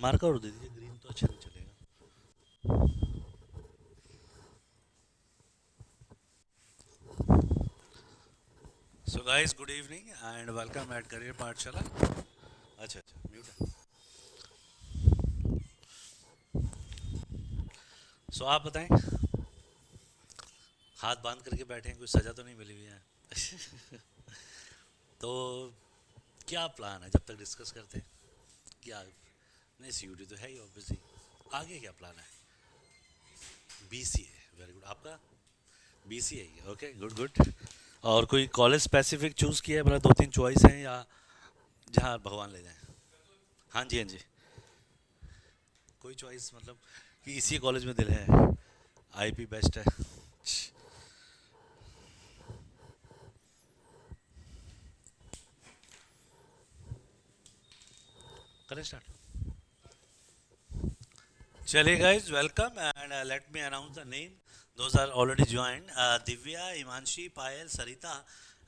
Marker दे दीजिए, green तो अच्छा नहीं चलेगा। So guys, good evening and welcome at career पाठशाला। अच्छा अच्छा, म्यूट है। सो आप बताएं, हाथ बांध करके बैठे हैं, कोई सजा तो नहीं मिली हुई है? तो क्या प्लान है जब तक डिस्कस करते हैं? क्या नहीं, सीयूटी तो है ही ऑब्वियसली। आगे क्या प्लान है? BCA, very good. आपका बीसीए ही है, ओके, गुड गुड। और कोई कॉलेज स्पेसिफिक चूज़ किया है, मतलब दो तीन चॉइस हैं या जहाँ भगवान ले जाए? हाँ जी हाँ जी। कोई चॉइस मतलब कि इसी कॉलेज में दिल है, आईपी बेस्ट है? करें स्टार्ट। चलिए guys, welcome and let me announce the name. Those are already joined, Divya, Himanshi, Payal, Sarita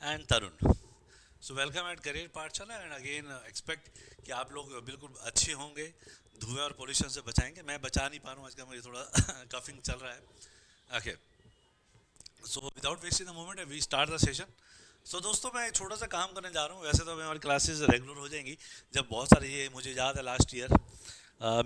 and Tarun. So welcome at career Pathshala and again expect कि आप लोग बिल्कुल अच्छे होंगे, धुएं और पोल्यूशन से बचाएंगे। मैं बचा नहीं पा रहा हूँ आज का, मुझे थोड़ा कफिंग चल रहा है। Okay, so without wasting the moment we start the session. So दोस्तों, मैं एक छोटा सा काम करने जा रहा हूँ। वैसे तो हमारी क्लासेस रेगुलर हो जाएंगी जब बहुत सारे, ये मुझे याद है लास्ट ईयर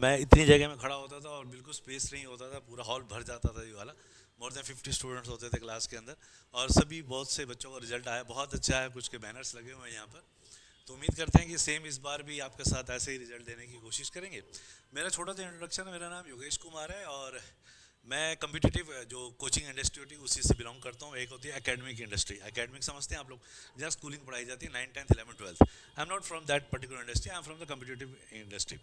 मैं इतनी जगह में खड़ा होता था और बिल्कुल स्पेस नहीं होता था, पूरा हॉल भर जाता था ये वाला। मोर देन 50 स्टूडेंट्स होते थे क्लास के अंदर, और सभी बहुत से बच्चों का रिजल्ट आया, बहुत अच्छा है, कुछ के बैनर्स लगे हुए हैं यहाँ पर। तो उम्मीद करते हैं कि सेम इस बार भी आपके साथ ऐसे ही रिजल्ट देने की कोशिश करेंगे। मेरा छोटा सा इंट्रोडक्शन है, मेरा नाम योगेश कुमार है और मैं कम्पिटिटिव जो कोचिंग इंडस्ट्री होती है उसी से बिलोंग करता हूँ। एक होती है एकेडमिक इंडस्ट्री, एकेडमिक समझते हैं आप लोग, जहाँ स्कूलिंग पढ़ाई जाती है 9 10 11 12। I am not from that particular industry, I am from the competitive industry.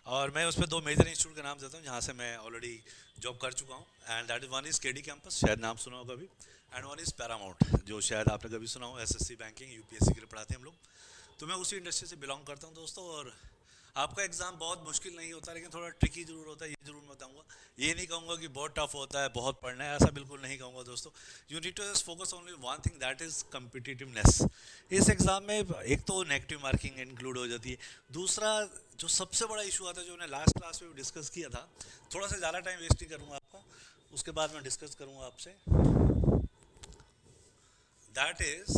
और मैं उसमें दो मेजर इंस्टीट्यूट का नाम देता हूँ जहाँ से मैं ऑलरेडी जॉब कर चुका हूँ, and that is one is KD campus, शायद नाम सुना होगा कभी, एंड वन इज़ पैरामाउंट, जो शायद आपने कभी सुना हो, एसएससी बैंकिंग यूपीएससी के लिए पढ़ाते हैं हम लोग। तो मैं उसी इंडस्ट्री से बिलोंग करता हूँ दोस्तों। और आपका एग्ज़ाम बहुत मुश्किल नहीं होता, लेकिन थोड़ा ट्रिकी जरूर होता है, ये जरूर मैं बताऊँगा। ये नहीं कहूँगा कि बहुत टफ होता है, बहुत पढ़ना है, ऐसा बिल्कुल नहीं कहूँगा दोस्तों। You need to just focus only one thing, that is competitiveness. इस एग्ज़ाम में एक तो नेगेटिव मार्किंग इंक्लूड हो जाती है, दूसरा जो सबसे बड़ा इशू आता है, जो मैंने लास्ट क्लास में भी डिस्कस किया था, थोड़ा सा ज़्यादा टाइम वेस्ट नहीं करूँगा आपका, उसके बाद मैं डिस्कस करूँगा आपसे। दैट इज़,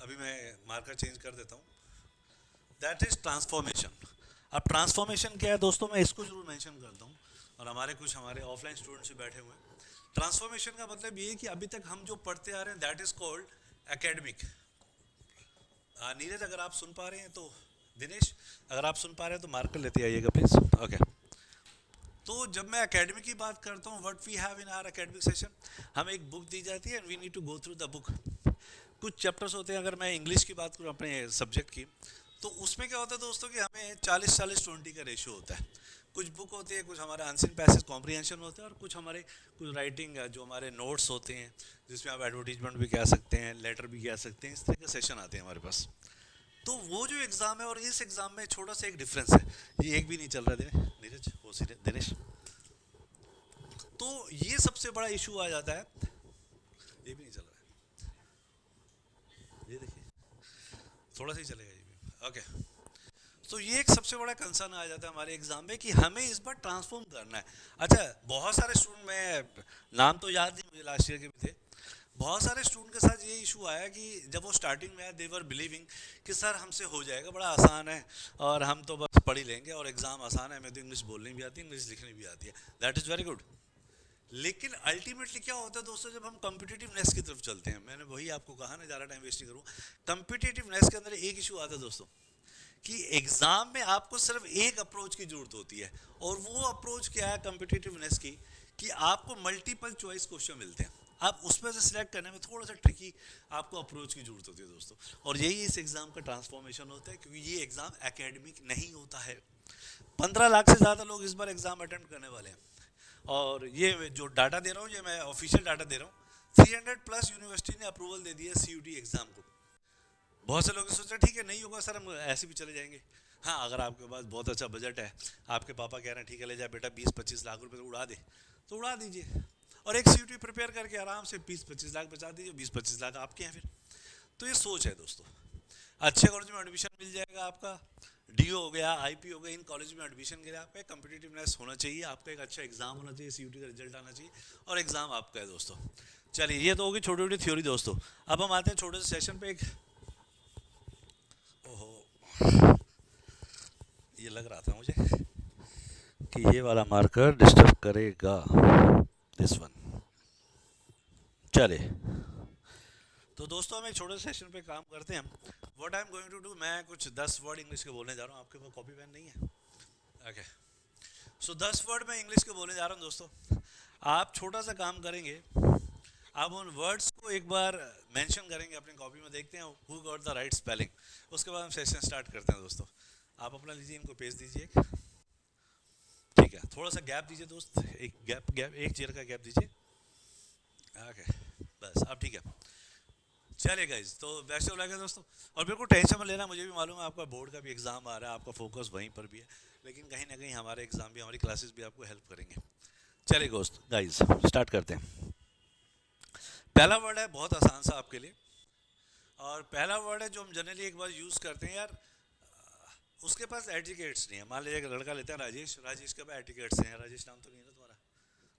अभी मैं मार्कर चेंज कर देता हूँ, दैट इज ट्रांसफॉर्मेशन। अब ट्रांसफॉर्मेशन क्या है दोस्तों, मैं इसको जरूर मेंशन करता हूँ, और हमारे कुछ हमारे ऑफलाइन स्टूडेंट्स भी बैठे हुए हैं। ट्रांसफॉर्मेशन का मतलब ये है कि अभी तक हम जो पढ़ते आ रहे हैं that is called academic. Neeraj, अगर आप सुन पा रहे हैं तो, दिनेश अगर आप सुन पा रहे हैं तो मार्कर लेते आइएगा प्लीज। ओके, तो जब मैं एकेडमिक की बात करता हूँ, what we have in our academic session, हमें एक बुक दी जाती है and we need to go through the book. कुछ चैप्टर्स होते हैं, अगर मैं इंग्लिश की बात करूँ अपने सब्जेक्ट की, तो उसमें क्या होता है दोस्तों कि हमें 40-40-20 का रेशियो होता है। कुछ बुक होती है, कुछ हमारे अनसीन पैसेज कॉम्प्रिहेंशन होते हैं, और कुछ हमारे कुछ राइटिंग जो हमारे नोट्स होते हैं, जिसमें आप एडवर्टीजमेंट भी कह सकते हैं, लेटर भी कह सकते हैं, इस तरह के सेशन आते हैं हमारे पास। तो वो जो एग्ज़ाम है और इस एग्ज़ाम में छोटा सा एक डिफरेंस है, ये एक भी नहीं चल रहा है नीरज, वो दिनेश। तो ये सबसे बड़ा इशू आ जाता है, ये भी नहीं चल रहा है, ये देखिए, थोड़ा सा ही चलेगा ये भी। ओके, तो ये एक सबसे बड़ा कंसर्न आ जाता है हमारे एग्जाम में कि हमें इस बार ट्रांसफॉर्म करना है। अच्छा, बहुत सारे स्टूडेंट, मैं नाम तो याद नहीं मुझे, लास्ट ईयर के भी थे, बहुत सारे स्टूडेंट के साथ ये इशू आया कि जब वो स्टार्टिंग में आया, देवर बिलीविंग कि सर हमसे हो जाएगा, बड़ा आसान है, और हम तो बस पढ़ ही लेंगे, और एग्ज़ाम आसान है, हमें तो इंग्लिश बोलनी भी आती है, इंग्लिश लिखनी भी आती है, दैट इज़ वेरी गुड। लेकिन अल्टीमेटली क्या होता है दोस्तों, जब हम कम्पिटिटिवनेस की तरफ चलते हैं, मैंने वही आपको कहा ना, ज़्यादा टाइम वेस्ट नहीं करूँ, कम्पिटिटिवनेस के अंदर एक इशू आता है दोस्तों, कि एग्जाम में आपको सिर्फ एक अप्रोच की जरूरत होती है, और वो अप्रोच क्या है कम्पिटिटिवनेस की, कि आपको मल्टीपल चॉइस क्वेश्चन मिलते हैं, आप उसमें से सिलेक्ट करने में थोड़ा सा ट्रिकी आपको अप्रोच की जरूरत होती है दोस्तों। और यही इस एग्जाम का ट्रांसफॉर्मेशन होता है, क्योंकि ये एग्जाम एकेडमिक नहीं होता है। 15 लाख से ज़्यादा लोग इस बार एग्जाम अटेम्प्ट करने वाले हैं, और ये जो डाटा दे रहा हूँ, ये मैं ऑफिशियल डाटा दे रहा हूँ, 300+ यूनिवर्सिटी ने अप्रूवल दे दिया सीयूटी एग्जाम को। बहुत से लोग सोच रहे हैं ठीक है नहीं होगा सर, हम ऐसे भी चले जाएंगे। हाँ, अगर आपके पास बहुत अच्छा बजट है, आपके पापा कह रहे हैं ठीक है ले जाए बेटा, 20-25 लाख रुपए तो उड़ा दे, तो उड़ा दीजिए, और एक सीयूटी प्रिपेयर करके आराम से 20-25 लाख बचा दीजिए, 20-25 लाख आपके हैं फिर। तो ये सोच है दोस्तों। अच्छे कॉलेज में एडमिशन मिल जाएगा आपका, डीओ हो गया, आईपी हो गया, इन कॉलेज में एडमिशन के लिए आपका एक कम्पिटिटिवनेस होना चाहिए, आपका एक अच्छा एग्जाम होना चाहिए, सीयूटी का रिजल्ट आना चाहिए और एग्जाम आपका है दोस्तों। चलिए ये तो होगी छोटी छोटी थ्योरी दोस्तों। अब हम आते हैं छोटे से सेशन पे। एक ओहो, ये लग रहा था मुझे कि ये वाला मार्कर डिस्टर्ब करेगा, दिस वन। चलिए तो दोस्तों हम एक छोटे से सेशन पे काम करते हैं। What I am going to do, मैं कुछ 10 वर्ड इंग्लिश के बोलने जा रहा हूँ। आपके पास कॉपी पेन नहीं है? ओके, सो 10 वर्ड मैं इंग्लिश के बोलने जा रहा हूँ दोस्तों। आप छोटा सा काम करेंगे, आप उन वर्ड्स को एक बार मेंशन करेंगे अपनी कॉपी में, देखते हैं who got the right spelling. उसके बाद हम सेशन स्टार्ट करते हैं दोस्तों। आप अपना लीजिए, इनको पेज दीजिए, ठीक है। थोड़ा सा गैप दीजिए दोस्त, एक गैप एक चेयर का गैप दीजिए। ओके बस अब ठीक है। चलिए गाइज, तो बेस्ट ऑफ लक है दोस्तों। और बिल्कुल टेंशन मत लेना, मुझे भी मालूम है आपका बोर्ड का भी एग्जाम आ रहा है, आपका फोकस वहीं पर भी है, लेकिन कहीं ना कहीं हमारे एग्जाम भी, हमारी क्लासेस भी आपको हेल्प करेंगे। चलिए दोस्त गाइज स्टार्ट करते हैं। पहला वर्ड है बहुत आसान सा आपके लिए, और पहला वर्ड है जो हम जनरली एक बार यूज़ करते हैं यार, उसके पास एटिकेट्स नहीं है। मान लीजिए एक लड़का लेते हैं राजेश, राजेश के पास एटिकेट्स हैं। राजेश नाम तो नहीं है ना तुम्हारा?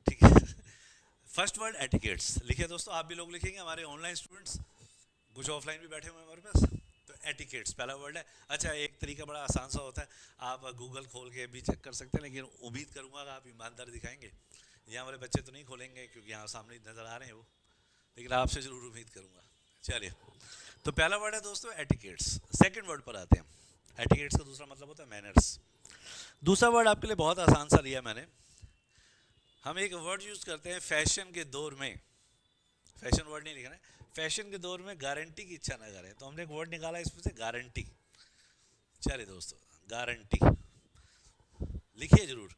ठीक है। फर्स्ट वर्ड एटिकेट्स लिखिए दोस्तों, आप भी लोग लिखेंगे, हमारे ऑनलाइन स्टूडेंट्स कुछ ऑफलाइन भी बैठे हुए हैं हमारे पास। तो एटिकेट्स पहला वर्ड है। अच्छा, एक तरीका बड़ा आसान सा होता है, आप गूगल खोल के भी चेक कर सकते हैं, लेकिन उम्मीद करूंगा आप ईमानदार दिखाएंगे। यहाँ वाले बच्चे तो नहीं खोलेंगे क्योंकि यहाँ सामने नज़र आ रहे हैं वो, लेकिन आपसे ज़रूर उम्मीद करूंगा। चलिए, तो पहला वर्ड है दोस्तों एटिकेट्स। सेकेंड वर्ड पर आते हैं। एटिकेट्स का दूसरा मतलब होता है मैनर्स। दूसरा वर्ड आपके लिए बहुत आसान सा लिया मैंने। हम एक वर्ड यूज़ करते हैं फैशन के दौर में, फैशन वर्ड नहीं लिखना है, फैशन के दौर में गारंटी की इच्छा ना करें, तो हमने एक वर्ड निकाला इसमें से गारंटी। चलिए दोस्तों, गारंटी लिखिए जरूर।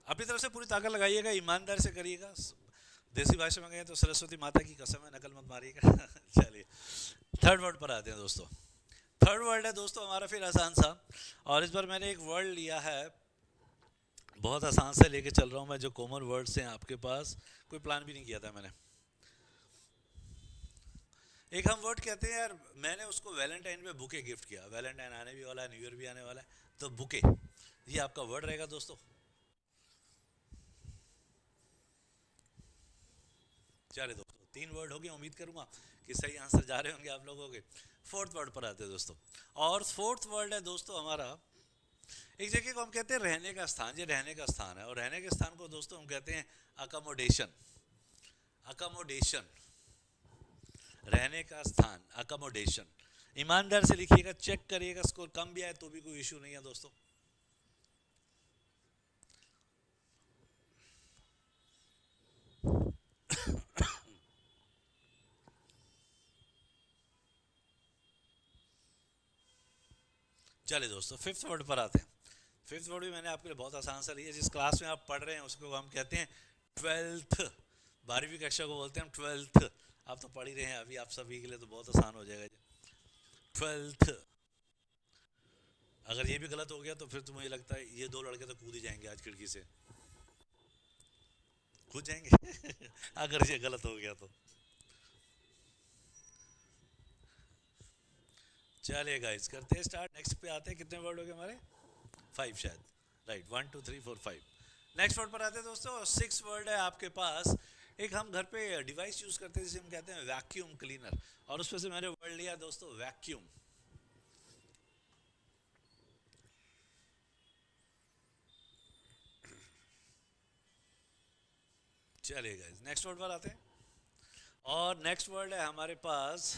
अपनी तरफ से पूरी ताकत लगाइएगा, ईमानदार से करिएगा। देसी भाषा में गए तो सरस्वती माता की कसम है, नकल मत मारिएगा। चलिए थर्ड वर्ड पर आते हैं दोस्तों। थर्ड वर्ड है दोस्तों हमारा फिर आसान सा, और इस बार मैंने एक वर्ड लिया है, बहुत आसान से लेके चल रहा हूँ मैं, जो कॉमन वर्ड्स हैं आपके पास, कोई प्लान भी नहीं किया था मैंने। एक हम वर्ड कहते हैं यार, मैंने उसको वैलेंटाइन पे बुके गिफ्ट किया। वैलेंटाइन आने भी वाला है, न्यू ईयर भी आने वाला है, तो बुके ये आपका वर्ड रहेगा दोस्तों। चलिए दोस्तों, 3 वर्ड हो गए, उम्मीद करूंगा कि सही आंसर जा रहे होंगे आप लोगों के। फोर्थ वर्ड पर आते हैं दोस्तों, और फोर्थ वर्ड है दोस्तों हमारा, एक जगह को हम कहते हैं रहने का स्थान। ये रहने का स्थान है, और रहने के स्थान को दोस्तों हम कहते हैं अकोमोडेशन। अकोमोडेशन, रहने का स्थान, अकोमोडेशन। ईमानदार से लिखिएगा, चेक करिएगा, स्कोर कम भी आए तो भी कोई इशू नहीं है दोस्तों। चलिए दोस्तों, फिफ्थ वर्ड पर आते हैं। फिफ्थ वर्ड भी मैंने आपके लिए बहुत आसान सा लिया। जिस क्लास में आप पढ़ रहे हैं उसको हम कहते हैं ट्वेल्थ। 12वीं कक्षा को बोलते हैं हम ट्वेल्थ। आप तो पढ़ ही रहे हैं अभी, आप सभी के लिए तो बहुत आसान हो जाएगा। ट्वेल्थ, अगर ये भी गलत हो गया तो फिर तो मुझे लगता है ये 2 लड़के तो कूद ही जाएंगे आज खिड़की से, कूद जाएंगे। अगर ये गलत हो गया तो। चलिए गाइस करते हैं स्टार्ट। नेक्स्ट पे आते हैं, कितने वर्ड हो गए हमारे? 5 शायद, राइट, 1 2 3 4 5। नेक्स्ट वर्ड पर आते हैं दोस्तों, 6 वर्ड है आपके पास। एक हम घर पे डिवाइस यूज करते हैं जिसे हम कहते हैं वैक्यूम क्लीनर, और उसमें से मैंने वर्ड लिया दोस्तों वैक्यूम। चलिए गाइस नेक्स्ट वर्ड पर आते हैं, और नेक्स्ट वर्ड है हमारे पास,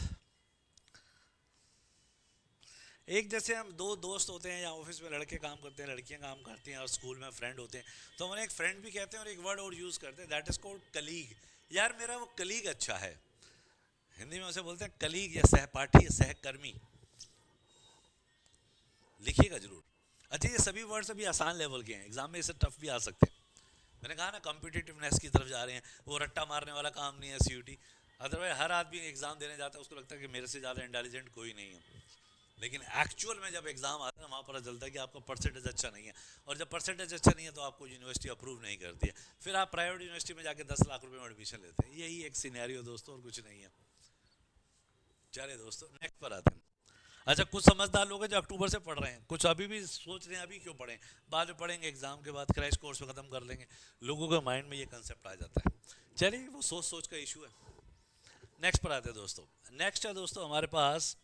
एक जैसे हम 2 दोस्त होते हैं, या ऑफिस में लड़के काम करते हैं, लड़कियां काम करती हैं, और स्कूल में फ्रेंड होते हैं, तो हम उन्हें एक फ्रेंड भी कहते हैं, और एक वर्ड और यूज़ करते हैं, दैट इज कॉल्ड कलीग। यार मेरा वो कलीग अच्छा है, हिंदी में उसे बोलते हैं कलीग, या सहपाठी, या सहकर्मी। लिखिएगा जरूर। अच्छा, ये सभी वर्ड्स अभी आसान लेवल के हैं, एग्जाम में इससे टफ भी आ सकते हैं। मैंने कहा ना कॉम्पिटिटिवनेस की तरफ जा रहे हैं, वो रट्टा मारने वाला काम नहीं है सीयूटी। अदरवाइज हर आदमी एग्जाम देने जाता है, उसको लगता है कि मेरे से ज़्यादा इंटेलिजेंट कोई नहीं है, लेकिन एक्चुअल में जब एग्ज़ाम आता है वहाँ पता चलता है कि आपका परसेंटेज अच्छा नहीं है, और जब परसेंटेज अच्छा नहीं है तो आपको यूनिवर्सिटी अप्रूव नहीं करती है, फिर आप प्राइवेट यूनिवर्सिटी में जाके 10 लाख रुपए में एडमिशन लेते हैं। यही एक सिनेरियो दोस्तों, और कुछ नहीं है। चलिए दोस्तों नेक्स्ट पर आते हैं। अच्छा, कुछ समझदार लोग हैं जो अक्टूबर से पढ़ रहे हैं, कुछ अभी भी सोच रहे हैं अभी क्यों पढ़ें, बाद में पढ़ेंगे, एग्जाम के बाद क्रैश कोर्स में ख़त्म कर लेंगे। लोगों के माइंड में ये कंसेप्ट आ जाता है। चलिए वो सोच सोच का इशू है। नेक्स्ट पर आते हैं दोस्तों। नेक्स्ट है दोस्तों हमारे पास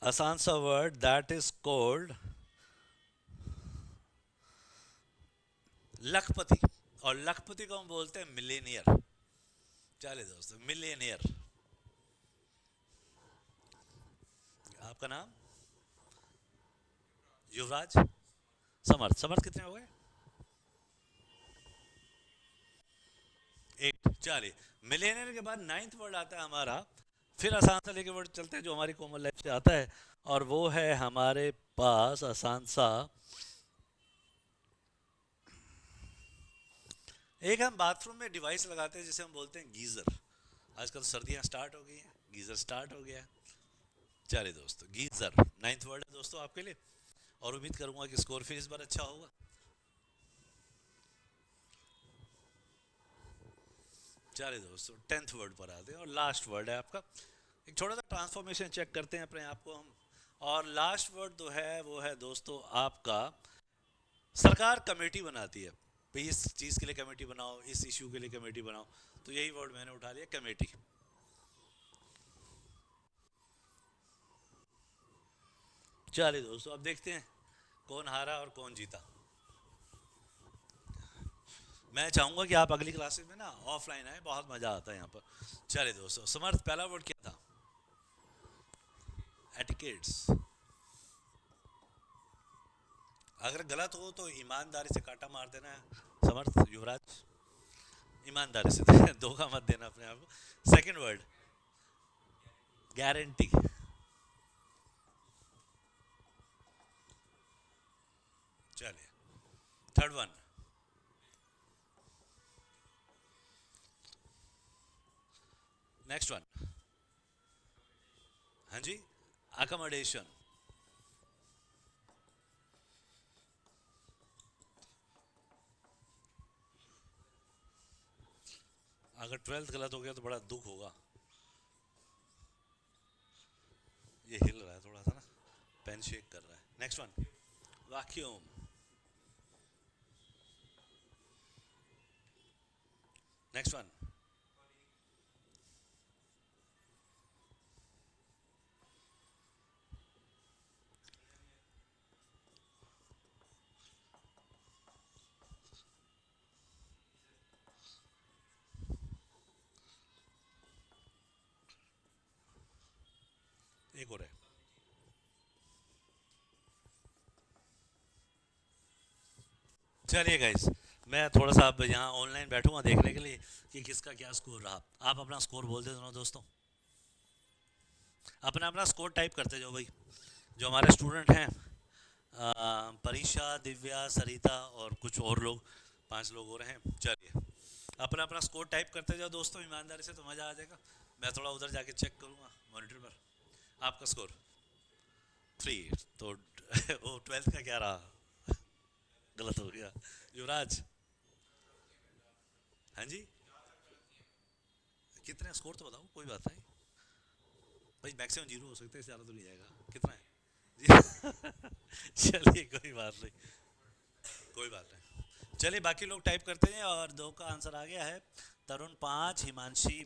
आसान सा वर्ड दैट इज कॉल्ड लखपति, और लखपति को हम बोलते हैं मिलेनियर। चलिए दोस्तों, मिलेनियर। आपका नाम? युवराज समर्थ। समर्थ कितने हो गए? 8। चलिए, मिलेनियर के बाद 9th वर्ड आता है हमारा, फिर आसान सा लेके वर्ड चलते हैं जो हमारी कॉमन लाइफ से आता है, और वो है हमारे पास आसान सा, एक हम बाथरूम में डिवाइस लगाते हैं जिसे हम बोलते हैं गीज़र। आजकल सर्दियां स्टार्ट हो गई हैं, गीज़र स्टार्ट हो गया है। चलिए दोस्तों, गीज़र 9th वर्ड है दोस्तों आपके लिए, और उम्मीद करूंगा कि स्कोर फिर इस बार अच्छा होगा। चलिए दोस्तों 10th वर्ड पर आते हैं, और लास्ट वर्ड है आपका। एक छोटा सा ट्रांसफॉर्मेशन चेक करते हैं अपने आप को हम। और लास्ट वर्ड जो है वो है दोस्तों आपका, सरकार कमेटी बनाती है भाई, इस चीज़ के लिए कमेटी बनाओ, इस इशू के लिए कमेटी बनाओ, तो यही वर्ड मैंने उठा लिया, कमेटी। चलिए दोस्तों, अब देखते हैं कौन हारा और कौन जीता। मैं चाहूंगा कि आप अगली क्लासेस में ना ऑफलाइन आए, बहुत मज़ा आता है यहाँ पर। चलिए दोस्तों, समर्थ पहला वर्ड क्या था? एटिकेट्स। अगर गलत हो तो ईमानदारी से काटा मार देना है समर्थ, युवराज, ईमानदारी से धोखा मत देना अपने आप को। Second word guarantee. चलिए, थर्ड वन नेक्स्ट वन, हाँ जी, अकोमोडेशन। अगर 12th गलत हो गया तो बड़ा दुख होगा। ये हिल रहा है थोड़ा सा ना, पेन शेक कर रहा है। Next one vacuum. Next one एक और है। चलिए गाइस, मैं थोड़ा सा अब यहाँ ऑनलाइन बैठूंगा देखने के लिए कि किसका क्या स्कोर रहा। आप अपना स्कोर बोल दे दोनों दोस्तों, अपना अपना स्कोर टाइप करते जाओ भाई। जो हमारे स्टूडेंट हैं, परीक्षा, दिव्या, सरिता और कुछ और लोग, 5 लोग हो रहे हैं। चलिए अपना अपना स्कोर टाइप करते जाओ दोस्तों, ईमानदारी से, तो मज़ा आ जाएगा। मैं थोड़ा उधर जाके चेक करूँगा मॉनिटर पर। आपका स्कोर 3, तो वो 12th का क्या रहा? गलत हो गया। युवराज, हाँ जी, कितने स्कोर तो बताओ, कोई बात नहीं भाई, मैक्सिमम 0 हो सकता है, इससे ज़्यादा तो नहीं जाएगा। कितना है जी? चलिए कोई बात नहीं, कोई बात नहीं। चलिए बाकी लोग टाइप करते हैं, और 2 का आंसर आ गया है। तरुण 5, हिमांशी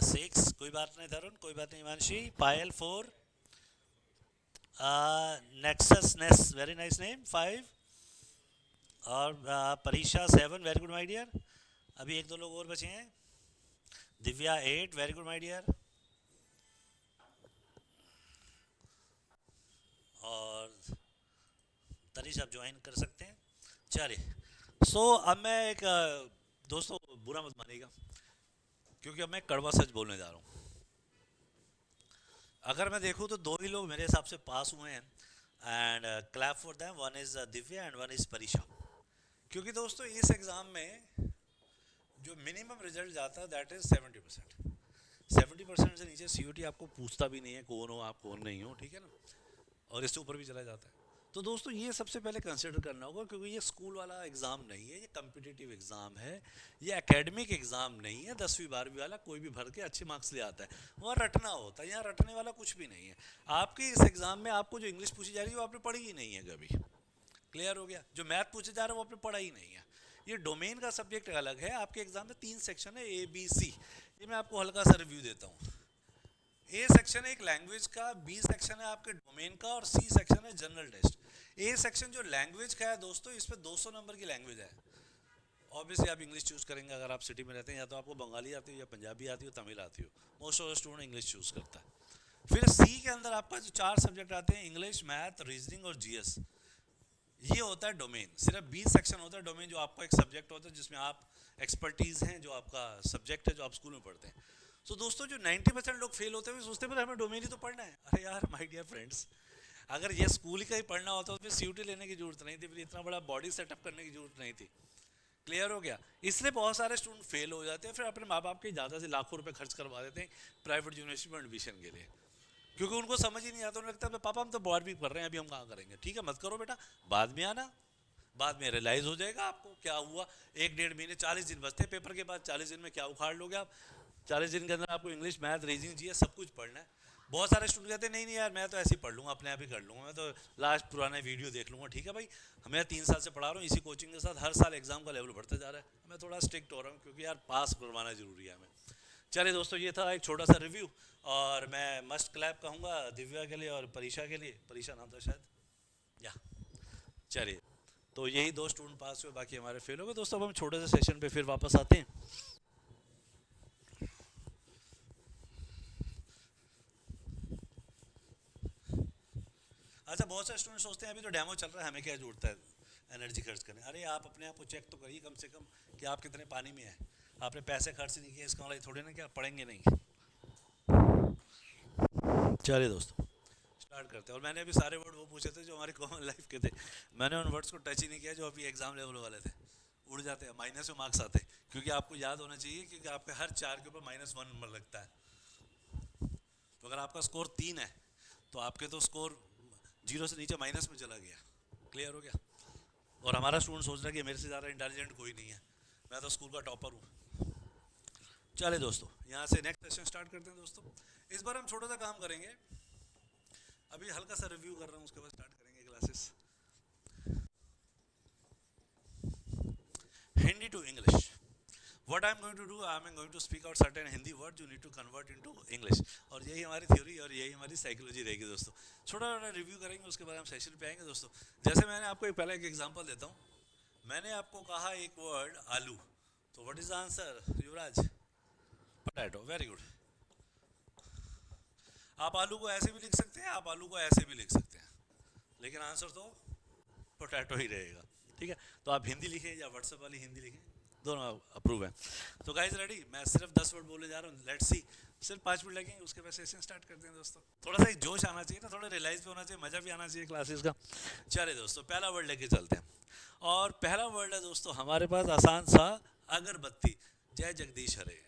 6, कोई बात नहीं तरुण, कोई बात नहीं हिमांशी। पायल 4, नेक्सस नेस, वेरी नाइस नेम, 5, और परीक्षा 7, वेरी गुड माय डियर। अभी 1-2 लोग और बचे हैं। Divya 8, very good my dear. और तनिष आप ज्वाइन कर सकते हैं। चलिए अब मैं एक दोस्तों बुरा मत मानिएगा, क्योंकि अब मैं कड़वा सच बोलने जा रहा हूँ। अगर मैं देखूँ तो 2 ही लोग मेरे हिसाब से पास हुए हैं, and clap for them, one is Divya and one is परीक्षा। क्योंकि दोस्तों इस एग्ज़ाम में जो मिनिमम रिजल्ट जाता है दैट इज़ 70%। 50% से नीचे सीयूटी आपको पूछता भी नहीं है कौन हो आप कौन नहीं हो, ठीक है ना, और इससे ऊपर भी चला जाता है। तो दोस्तों ये सबसे पहले कंसिडर करना होगा, क्योंकि ये स्कूल वाला एग्ज़ाम नहीं है, ये कम्पिटिटिव एग्ज़ाम है, ये एकेडमिक एग्ज़ाम नहीं है 10वीं 12वीं वाला कोई भी भर के अच्छे मार्क्स ले आता है, वहाँ रटना होता है, यहाँ रटने वाला कुछ भी नहीं है। आपके इस एग्ज़ाम में आपको जो इंग्लिश पूछी जा रही है वो आपने पढ़ी ही नहीं है कभी, क्लियर हो गया। जो मैथ पूछे जा रहा है वो आपने पढ़ा ही नहीं है। ये डोमेन का सब्जेक्ट अलग है। आपके एग्जाम में 3 सेक्शन है ABC, ये मैं आपको हल्का सा रिव्यू देता हूँ। ए सेक्शन है एक लैंग्वेज का, बी सेक्शन है आपके डोमेन का, और सी सेक्शन है जनरल टेस्ट। ए सेक्शन जो लैंग्वेज का है दोस्तों, इस पर 200 नंबर की लैंग्वेज है। ऑब्वियसली आप इंग्लिश चूज करेंगे अगर आप सिटी में रहते हैं, या तो आपको बंगाली आती हो या पंजाबी आती हो तमिल आती हो, most of the student English choose करता है। फिर सी के अंदर आपका जो 4 सब्जेक्ट आते हैं, इंग्लिश, मैथ, रीजनिंग और जीएस, ये होता है डोमेन। सिर्फ 20 सेक्शन होता है डोमेन, जो आपका एक सब्जेक्ट होता है जिसमें आप एक्सपर्टीज हैं, जो आपका सब्जेक्ट है जो आप स्कूल में पढ़ते हैं। तो दोस्तों जो 90% लोग फेल होते हैं वो सोचते हैं हमें डोमेन ही तो पढ़ना है। अरे यार माय डियर फ्रेंड्स, अगर ये स्कूल ही का ही पढ़ना होता तो फिर सीयूटी लेने की जरूरत नहीं थी, फिर इतना बड़ा बॉडी सेटअप करने की जरूरत नहीं थी। क्लियर हो गया। इसलिए बहुत सारे स्टूडेंट फेल हो जाते हैं, फिर अपने माँ बाप के ज़्यादा से लाखों रुपए खर्च करवा देते हैं प्राइवेट यूनिवर्सिटी में एडमिशन के लिए, क्योंकि उनको समझ ही नहीं आता। उन्हें लगता है पापा हम तो 12वीं पढ़ रहे हैं, अभी हम कहाँ करेंगे। ठीक है, मत करो बेटा, बाद में आना, बाद में रियलाइज हो जाएगा आपको क्या हुआ। 1-1.5 महीने 40 दिन बचते हैं पेपर के बाद, 40 दिन में क्या उखाड़ लोगे आप। 40 दिन के अंदर आपको इंग्लिश, मैथ, रीजनिंग, जीएस सब कुछ पढ़ना है। बहुत सारे स्टूडेंट कहते हैं नहीं नहीं यार मैं तो ऐसे ही पढ़ लूँगा, अपने आप ही कर लूँगा, मैं तो लास्ट पुराना वीडियो देख लूँगा। ठीक है भाई, मैं 3 साल से पढ़ा रहा हूँ इसी कोचिंग के साथ, हर साल एग्जाम का लेवल बढ़ता जा रहा है। मैं थोड़ा स्ट्रिक्ट हो रहा हूँ क्योंकि यार पास करवाना जरूरी है हमें। चलिए दोस्तों, ये था एक छोटा सा रिव्यू, और मैं मस्ट क्लैप कहूँगा दिव्या के लिए और परीक्षा के लिए। परीक्षा नाम था शायद, या चलिए, तो यही 2 स्टूडेंट पास हुए, बाकी हमारे फेल हो गए। दोस्तों अब हम छोटे से सेशन पे फिर वापस आते हैं। अच्छा, बहुत सारे स्टूडेंट सोचते हैं अभी तो डेमो चल रहा है, हमें क्या जरूरत है एनर्जी खर्च करने। अरे आप अपने आप को चेक तो करिए कम से कम कि आप कितने पानी में हैं। आपने पैसे खर्च नहीं किए इसका मतलब थोड़ी ना कि आप पढ़ेंगे नहीं। चलिए दोस्तों स्टार्ट करते हैं। और मैंने अभी सारे वर्ड वो पूछे थे जो हमारे कॉमन लाइफ के थे, मैंने उन वर्ड्स को टच ही नहीं किया जो अभी एग्जाम लेवल वाले थे। उड़ जाते हैं, माइनस में मार्क्स आते हैं, क्योंकि आपको याद होना चाहिए क्योंकि आपके हर 4 के ऊपर -1 नंबर लगता है। तो अगर आपका स्कोर 3 है तो आपके तो स्कोर 0 से नीचे माइनस में चला गया। क्लियर हो गया। और हमारा स्टूडेंट सोच रहा है कि मेरे से ज़्यादा इंटेलिजेंट कोई नहीं है, मैं तो स्कूल का टॉपर हूँ। चले दोस्तों, यहाँ से नेक्स्ट सेशन स्टार्ट करते हैं। दोस्तों इस बार हम छोटा सा काम करेंगे, अभी हल्का सा रिव्यू कर रहा हूँ, उसके बाद स्टार्ट करेंगे classes. Hindi to English. What I'm going to do, I'm going to speak out certain Hindi words you need to convert into English. और यही हमारी थ्योरी और यही हमारी साइकोलॉजी रहेगी दोस्तों। छोटा छोटा रिव्यू करेंगे, उसके बाद हम सेशन पे आएंगे। दोस्तों जैसे मैंने आपको एक पहले एक एग्जांपल देता हूँ। मैंने आपको कहा एक वर्ड आलू, तो what is the answer Yuvraj? Potato. Very good. आप आलू को ऐसे भी लिख सकते हैं, आप आलू को ऐसे भी लिख सकते हैं, लेकिन आंसर तो पोटैटो ही रहेगा। ठीक है, तो आप हिंदी लिखें या व्हाट्सएप वाली हिंदी लिखें, दोनों अप्रूव है। तो गाइज रेडी, मैं सिर्फ 10 वर्ड बोलने जा रहा हूँ, लेट्स सी। सिर्फ 5 मिनट लगेंगे, उसके बाद सेशन स्टार्ट करते हैं। दोस्तों थोड़ा सा एक जोश आना चाहिए ना, थोड़ा रियलाइज भी होना चाहिए, मज़ा भी आना चाहिए क्लासेस का। चलिए दोस्तों, पहला वर्ड लेके चलते हैं, और पहला वर्ड है दोस्तों हमारे पास आसान सा, अगरबत्ती। जय जगदीश हरे।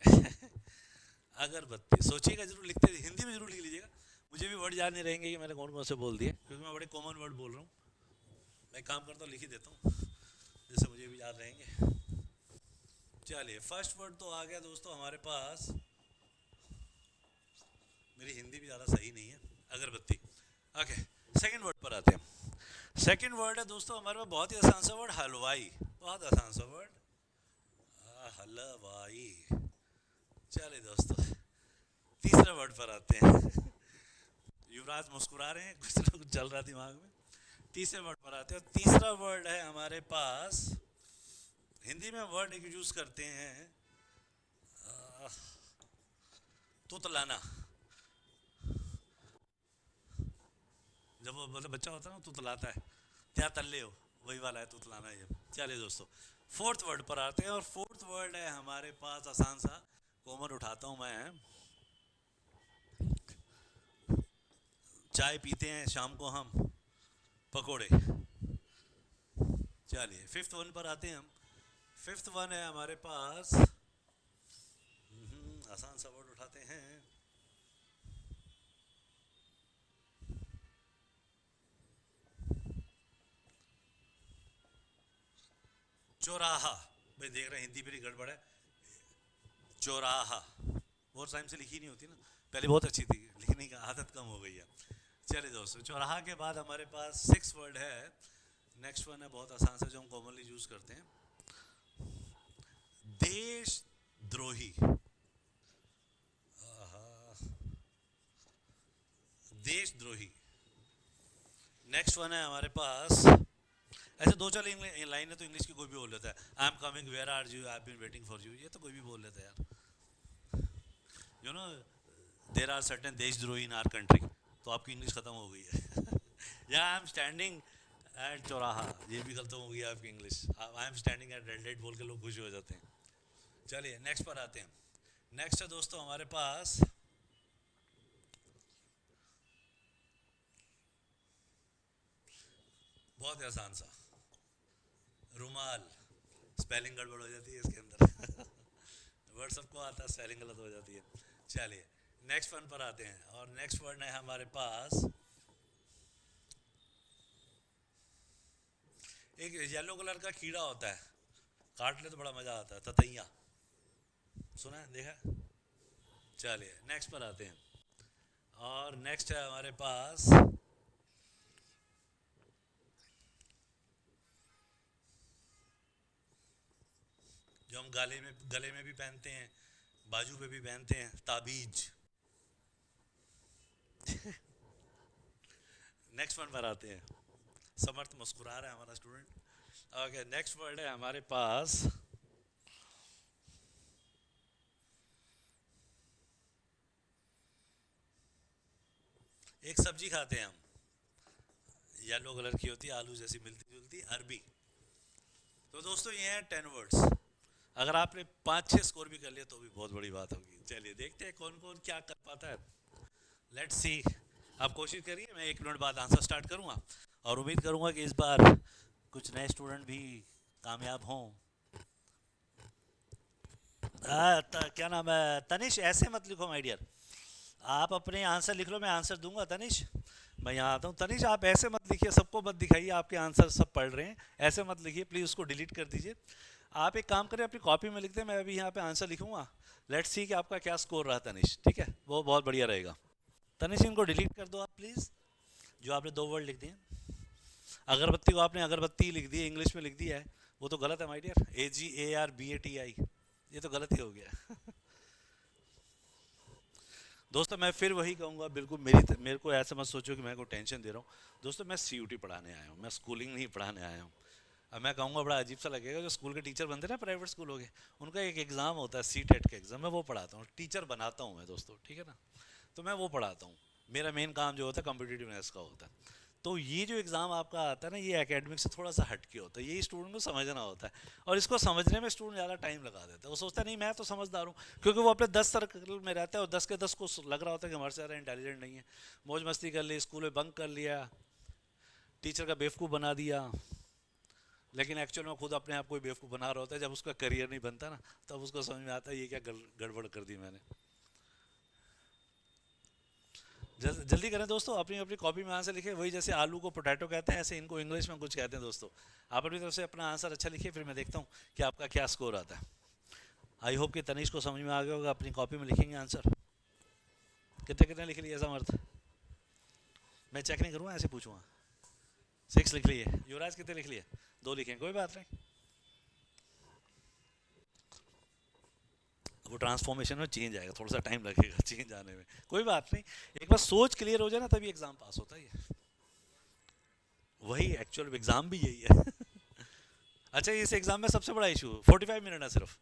अगरबत्ती, सोचिएगा जरूर, लिखते हिंदी में जरूर लिख लीजिएगा। मुझे भी वर्ड याद नहीं रहेंगे कि मैंने कौन कौन से बोल दिए, क्योंकि मैं बड़े कॉमन वर्ड बोल रहा हूँ। मैं काम करता हूँ, लिख ही देता हूँ जिससे मुझे भी याद रहेंगे। चलिए फर्स्ट वर्ड तो आ गया दोस्तों हमारे पास, मेरी हिंदी भी ज़्यादा सही नहीं है, अगरबत्ती। ओके, सेकंड वर्ड पर आते हैं। सेकंड वर्ड है दोस्तों हमारे पास बहुत ही आसान सा वर्ड, हलवाई। बहुत आसान सा वर्ड, हलवाई। चलिए दोस्तों तीसरे वर्ड पर आते हैं। युवराज मुस्कुरा रहे हैं, कुछ लोग चल रहा दिमाग में। तीसरे वर्ड पर आते हैं, तीसरा वर्ड है हमारे पास, हिंदी में वर्ड एक यूज करते हैं, तुतलाना। जब वो मतलब बच्चा होता है ना तुतलाता है, क्या तल्ले हो, वही वाला है तुतलाना ये। चलिए दोस्तों फोर्थ वर्ड पर आते हैं, और फोर्थ वर्ड है हमारे पास आसान सा, कॉमन उठाता हूँ मैं, चाय पीते हैं शाम को हम, पकोड़े। चलिए फिफ्थ वन पर आते हैं हम। फिफ्थ वन है हमारे पास, आसान सा वर्ड उठाते हैं, चौराहा, भाई देख रहे हैं हिंदी मेरी गड़बड़ है, चौराहा बहुत टाइम से लिखी नहीं होती ना, पहले बहुत अच्छी थी, लिखने की आदत कम हो गई है। चलिए दोस्तों, चौराहा के बाद हमारे पास 6 वर्ड है। नेक्स्ट वन है बहुत आसान सा जो हम कॉमनली यूज करते हैं, देशद्रोही। देशद्रोही। नेक्स्ट वन है हमारे पास, ऐसे दो चार लाइन है तो इंग्लिश की कोई भी बोल लेता है, I am coming, where are you, I have been waiting for you, ये तो कोई भी बोल लेता है यार। You know there are certain देशद्रोही इन आर कंट्री, तो आपकी इंग्लिश खत्म हो गई है। या आई एम स्टैंडिंग एट चौराहा, ये भी खत्म हो गई आपकी English. I am standing at red light बोल के लोग खुश हो जाते हैं। चलिए नेक्स्ट पर आते हैं। नेक्स्ट है दोस्तों हमारे पास बहुत ही आसान सा, रुमाल। स्पेलिंग गड़बड़ हो जाती है इसके अंदर। वर्ड सबको आता है, स्पेलिंग गलत हो जाती है। चलिए नेक्स्ट वन पर आते हैं, और नेक्स्ट वर्ड है हमारे पास एक येलो कलर का कीड़ा होता है, काट ले तो बड़ा मजा आता है, ततैया। सुना है, देखा? चलिए नेक्स्ट पर आते हैं, और नेक्स्ट है हमारे पास जो हम गले में भी पहनते हैं, बाजू पे भी पहनते हैं, ताबीज। नेक्स्ट वन पर आते हैं। समर्थ मुस्कुरा रहा है हमारा स्टूडेंट। ओके नेक्स्ट वर्ड है हमारे पास एक सब्जी खाते हैं हम, येलो कलर की होती है, आलू जैसी मिलती जुलती, अरबी। तो दोस्तों ये हैं 10 वर्ड्स। अगर आपने 5-6 स्कोर भी कर लिया तो भी बहुत बड़ी बात होगी। चलिए देखते हैं कौन कौन क्या कर पाता है। Let's see. आप कोशिश करिए, मैं 1 मिनट बाद आंसर स्टार्ट करूँगा, और उम्मीद करूँगा कि इस बार कुछ नए स्टूडेंट भी कामयाब हों। क्या नाम है? तनिष, ऐसे मत लिखो माय डियर, आप अपने आंसर लिख लो, मैं आंसर दूंगा। तनिष मैं यहाँ आता हूँ। तनिष आप ऐसे मत लिखिए, सबको मत दिखाइए आपके आंसर सब पढ़ रहे हैं, ऐसे मत लिखिए प्लीज़, उसको डिलीट कर दीजिए। आप एक काम करें, अपनी कॉपी में लिख दें, मैं अभी यहाँ पे आंसर लिखूंगा। लेट्स सी कि आपका क्या स्कोर रहा तनिष, ठीक है? वो बहुत बढ़िया रहेगा। तनिष इनको डिलीट कर दो आप प्लीज़, जो आपने 2 वर्ड लिख दिए। अगरबत्ती को आपने अगरबत्ती लिख दी, इंग्लिश में लिख दिया है, वो तो गलत है माय डियर। AGARBATI, ये तो गलत ही हो गया। दोस्तों मैं फिर वही कहूँगा, बिल्कुल मेरे को ऐसा मत सोचो कि मैं को टेंशन दे रहा हूँ। दोस्तों मैं CUT पढ़ाने आया हूँ, मैं स्कूलिंग नहीं पढ़ाने आया हूँ। अब मैं कहूँगा बड़ा अजीब सा लगेगा, जो स्कूल के टीचर बनते हैं ना प्राइवेट स्कूल हो गए, उनका एक एग्ज़ाम होता है CTET का एग्ज़ाम, मैं वो पढ़ाता हूँ, टीचर बनाता हूँ मैं दोस्तों, ठीक है ना? तो मैं वो पढ़ाता हूँ, मेरा मेन काम जो होता है कॉम्पिटिटिवनेस का होता है। तो ये जो एग्ज़ाम आपका आता है ना, ये एकेडमिक से थोड़ा सा हटके होता है, ये स्टूडेंट को समझना होता है, और इसको समझने में स्टूडेंट ज़्यादा टाइम लगा देता है। वो सोचता है नहीं मैं तो समझदार हूँ, क्योंकि वो अपने 10 सर्कल में रहता है, और 10 के 10 को लग रहा होता है कि हमारे से ज़्यादा इंटेलिजेंट नहीं है। मौज मस्ती कर ली, स्कूल में बंक कर लिया, टीचर का बेवकूफ़ बना दिया, लेकिन एक्चुअल में खुद अपने आप को बेवकूफ़ बना रहा होता है। जब उसका करियर नहीं बनता ना, तब उसको समझ में आता है ये क्या गड़बड़ कर दी मैंने। जल्दी करें दोस्तों, अपनी अपनी कॉपी में आंसर लिखे, वही जैसे आलू को पोटैटो कहते हैं, ऐसे इनको इंग्लिश में कुछ कहते हैं दोस्तों। आप अपनी तरफ से अपना आंसर अच्छा लिखिए, फिर मैं देखता हूँ कि आपका क्या स्कोर आता है। आई होप कि तनीष को समझ में आ गया होगा। अपनी कॉपी में लिखेंगे आंसर, कितने कितने लिख लिए समर्थ? मैं चेक नहीं करूँगा, ऐसे पूछूंगा। 6 लिख लिए। युवराज कितने लिख लिए? 2 लिखे, कोई बात नहीं। वो ट्रांसफॉर्मेशन में चेंज आएगा, थोड़ा सा टाइम लगेगा चेंज आने में, कोई बात नहीं। एक बार सोच क्लियर हो जाए ना, तभी एग्जाम पास होता है। वही एक्चुअल एग्जाम भी यही है। अच्छा इस एग्जाम में सबसे बड़ा इशू 45 मिनट है सिर्फ।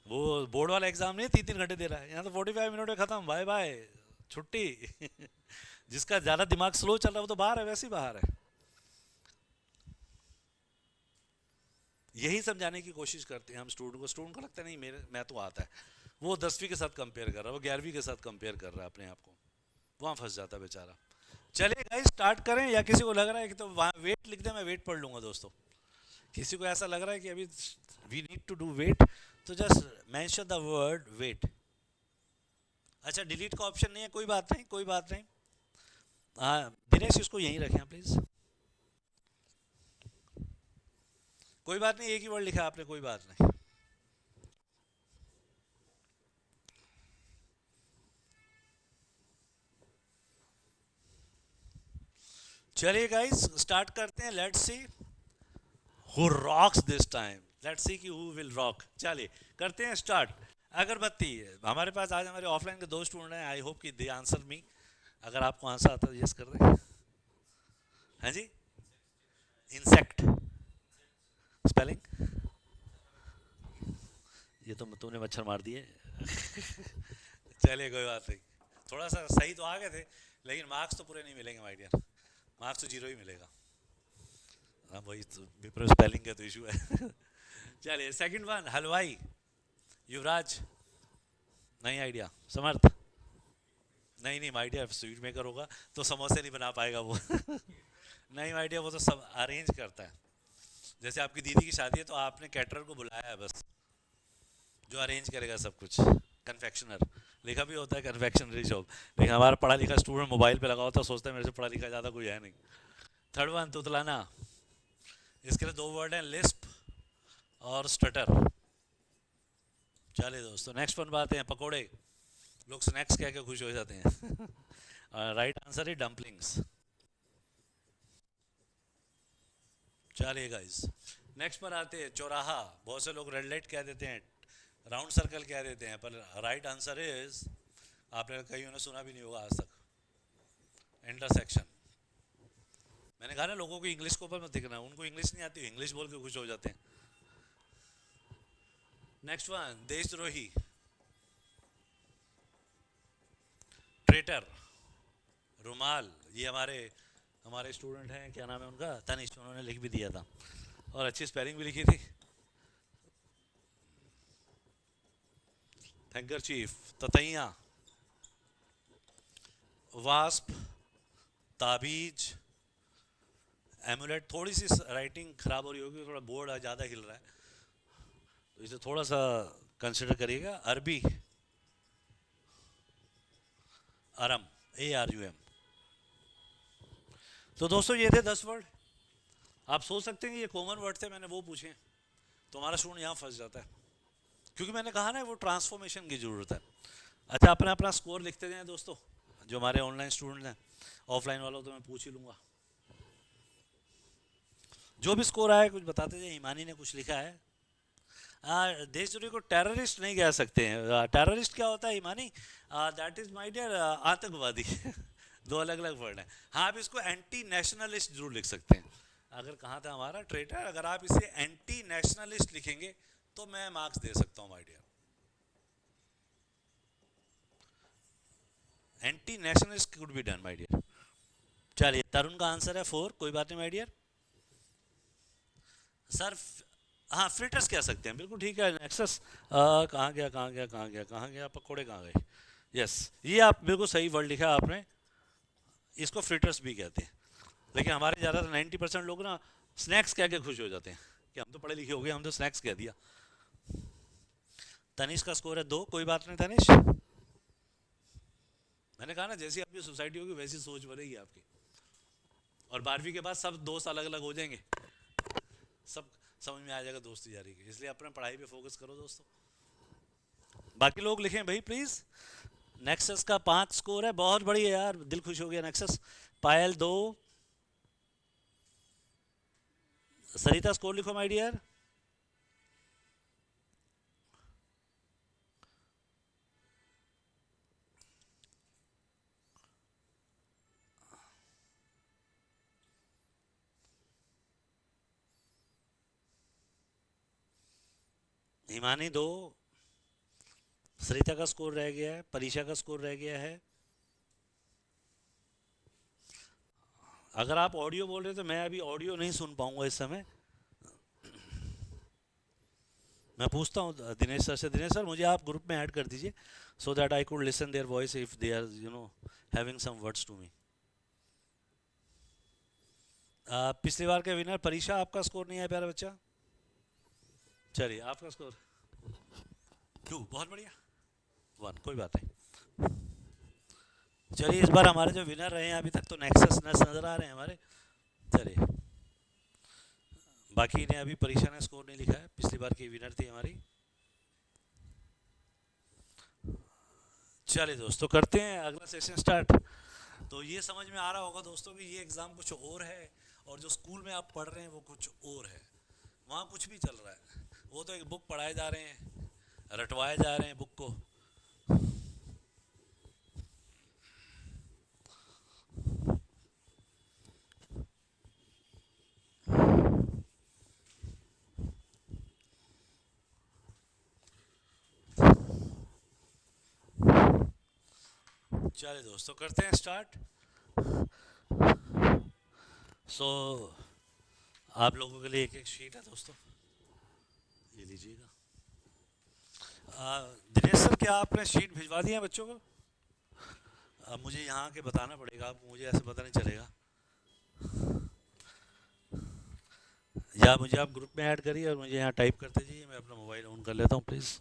वो बोर्ड वाला एग्जाम नहीं 3-3 घंटे दे रहा है, यहाँ तो 45 मिनट में खत्म, बाय बाय, छुट्टी। जिसका ज्यादा दिमाग स्लो चल रहा है वो तो बाहर है, वैसे ही बाहर है। यही समझाने की कोशिश करते हैं हम स्टूडेंट को। स्टूडेंट को लगता है नहीं मैं तो आता है, वो 10वीं के साथ कंपेयर कर रहा है, वो 11वीं के साथ कंपेयर कर रहा है अपने आप को, वहाँ फंस जाता है बेचारा। चलिए गाइस स्टार्ट करें, या किसी को लग रहा है कि तो वहाँ वेट लिख दे, मैं वेट पढ़ लूँगा दोस्तों। किसी को ऐसा लग रहा है कि अभी we need to do wait, तो just mention the word wait. अच्छा डिलीट का ऑप्शन नहीं है, कोई बात नहीं, कोई बात नहीं। हाँ दिनेश इसको यहीं रखें प्लीज़। कोई बात नहीं, एक ही वर्ड लिखा आपने, कोई बात नहीं। चलिए गाइस स्टार्ट करते हैं, let's see who rocks this time, let's see कि हु विल रॉक। चलिए करते हैं स्टार्ट। अगरबत्ती, हमारे पास आज हमारे ऑफलाइन के दो स्टूडेंट हैं, आई होप कि दे आंसर मी। अगर आपको आंसर आता है यस कर दें। हाँ जी, इंसेक्ट स्पेलिंग, ये तो तुमने मच्छर मार दिए। चलिए कोई बात नहीं, थोड़ा सा सही तो आ गए थे, लेकिन मार्क्स तो पूरे नहीं मिलेंगे माय डियर, मार्क्स तो जीरो ही मिलेगा। हाँ वही तो, विप्रो स्पेलिंग का तो इशू है। चलिए सेकंड वन, हलवाई, युवराज, नहीं आइडिया, समर्थ, नहीं नहीं माय डियर स्वीट मेकर होगा तो समोसे नहीं बना पाएगा वो। नहीं माय डियर, वो तो सब अरेंज करता है। जैसे आपकी दीदी की शादी है तो आपने कैटरर को बुलाया है बस, जो अरेंज करेगा सब कुछ। कन्फेक्शनर लिखा भी होता है, कन्फेक्शनरी जॉब, लेकिन हमारा पढ़ा लिखा स्टूडेंट मोबाइल पे लगा होता है, सोचता है मेरे से पढ़ा लिखा ज़्यादा कोई है नहीं। थर्ड वन, तुतलाना, इसके लिए दो वर्ड हैं, लिस्प और स्टटर। चलिए दोस्तों नेक्स्ट वन बात है पकोड़े, लोग स्नैक्स कह के खुश हो जाते हैं। राइट आंसर है डम्पलिंग्स। चलिए गाइस नेक्स्ट पर आते हैं चौराहा, बहुत से लोग रेड लाइट कह देते हैं, राउंड सर्कल कह देते हैं, पर राइट आंसर इज, आपने कहीं उन्हें सुना भी नहीं होगा आज तक, इंटरसेक्शन। मैंने कहा ना लोगों को इंग्लिश के ऊपर मत देखना, उनको इंग्लिश नहीं आती, इंग्लिश बोल के खुश हो जाते हैं। नेक्स्ट वन, देशद्रोही, ट्रेटर, रुमाल, ये हमारे हमारे स्टूडेंट हैं, क्या नाम है उनका, तनिष्क, उन्होंने लिख भी दिया था और अच्छी स्पेलिंग भी लिखी थी। हैंकरचीफ, ततैया, वास्प, ताबीज, एमुलेट। थोड़ी सी राइटिंग खराब हो रही होगी, थोड़ा बोर्ड ज़्यादा हिल रहा है तो इसे थोड़ा सा कंसिडर करिएगा। अरबी, अरम, ARUM। तो दोस्तों ये थे 10 वर्ड। आप सोच सकते हैं कि ये कॉमन वर्ड थे, मैंने वो पूछे तो हमारा स्टूडेंट यहाँ फंस जाता है, क्योंकि मैंने कहा ना वो ट्रांसफॉर्मेशन की ज़रूरत है। अच्छा अपना अपना स्कोर लिखते जाएं दोस्तों, जो हमारे ऑनलाइन स्टूडेंट हैं, ऑफलाइन वालों तो मैं पूछ ही लूँगा। जो भी स्कोर आया कुछ बताते जाए। ईमानी ने कुछ लिखा है, देशद्रोही को टेररिस्ट नहीं कह सकते हैं। टेररिस्ट क्या होता है ईमानी? दैट इज माय डियर आतंकवादी। दो अलग अलग वर्ड हैं। हाँ आप इसको एंटी नेशनलिस्ट जरूर लिख सकते हैं। अगर कहाँ था हमारा ट्रेटर, अगर आप इसे एंटी नेशनलिस्ट लिखेंगे तो मैं मार्क्स दे सकता हूँ my dear. Anti nationalist could be done my dear. चलिए तरुण का आंसर है 4, कोई बात नहीं माय डियर। सर हाँ फ्रिटर्स कह सकते हैं, बिल्कुल ठीक है। नेक्सस कहाँ गया कहाँ गया कहाँ गया कहाँ गया, पकोड़े कहाँ गए। यस ये आप बिल्कुल सही वर्ड लिखा आपने, इसको फ्रिटर्स भी कहते हैं। लेकिन हमारे ज़्यादातर 90% लोग ना स्नैक्स कह के खुश हो जाते हैं कि हम तो पढ़े लिखे हो गए, हम तो स्नैक्स कह दिया। तनिष का स्कोर है 2, कोई बात नहीं तनिष। मैंने कहा ना जैसी आपकी सोसाइटी होगी वैसी सोच बनेगी आपकी, और 12वीं के बाद सब दोस्त अलग अलग हो जाएंगे, सब समझ में आ जाएगा दोस्ती जारी की। इसलिए अपने पढ़ाई पे फोकस करो दोस्तों। बाकी लोग लिखें भाई प्लीज। नेक्सस का 5 स्कोर है, बहुत बढ़िया यार, दिल खुश हो गया। नेक्सस, पायल 2, सरिता स्कोर लिखो माय डियर। हिमानी 2, सरिता का स्कोर रह गया है, परीक्षा का स्कोर रह गया है। अगर आप ऑडियो बोल रहे हो तो मैं अभी ऑडियो नहीं सुन पाऊंगा इस समय। मैं पूछता हूँ दिनेश सर से, दिनेश सर मुझे आप ग्रुप में ऐड कर दीजिए so that I could listen their voice if they are having some words to me. पिछली बार के विनर परीक्षा, आपका स्कोर नहीं है प्यारा बच्चा। चलिए आपका स्कोर 2, बहुत बढ़िया। 1, कोई बात नहीं। चलिए इस बार हमारे जो विनर रहे हैं अभी तक तो नेक्सस नस नजर आ रहे हैं हमारे। चलिए बाकी ने अभी परीक्षा ने स्कोर नहीं लिखा है, पिछली बार की विनर थी हमारी। चलिए दोस्तों, करते हैं अगला सेशन स्टार्ट। तो ये समझ में आ रहा होगा दोस्तों कि ये एग्ज़ाम कुछ और है और जो स्कूल में आप पढ़ रहे हैं वो कुछ और है। वहाँ कुछ भी चल रहा है, वो तो एक बुक पढ़ाए जा रहे हैं, रटवाए जा रहे हैं बुक को। चलिए दोस्तों, करते हैं स्टार्ट। सो आप लोगों के लिए एक एक शीट है दोस्तों, ये लीजिएगा। दिनेश सर, क्या आपने शीट भिजवा दी है बच्चों को? अब मुझे यहाँ के बताना पड़ेगा आपको, मुझे ऐसे पता नहीं चलेगा। या मुझे आप ग्रुप में ऐड करिए और मुझे यहाँ टाइप करते जाइए, मैं अपना मोबाइल ऑन कर लेता हूँ प्लीज़।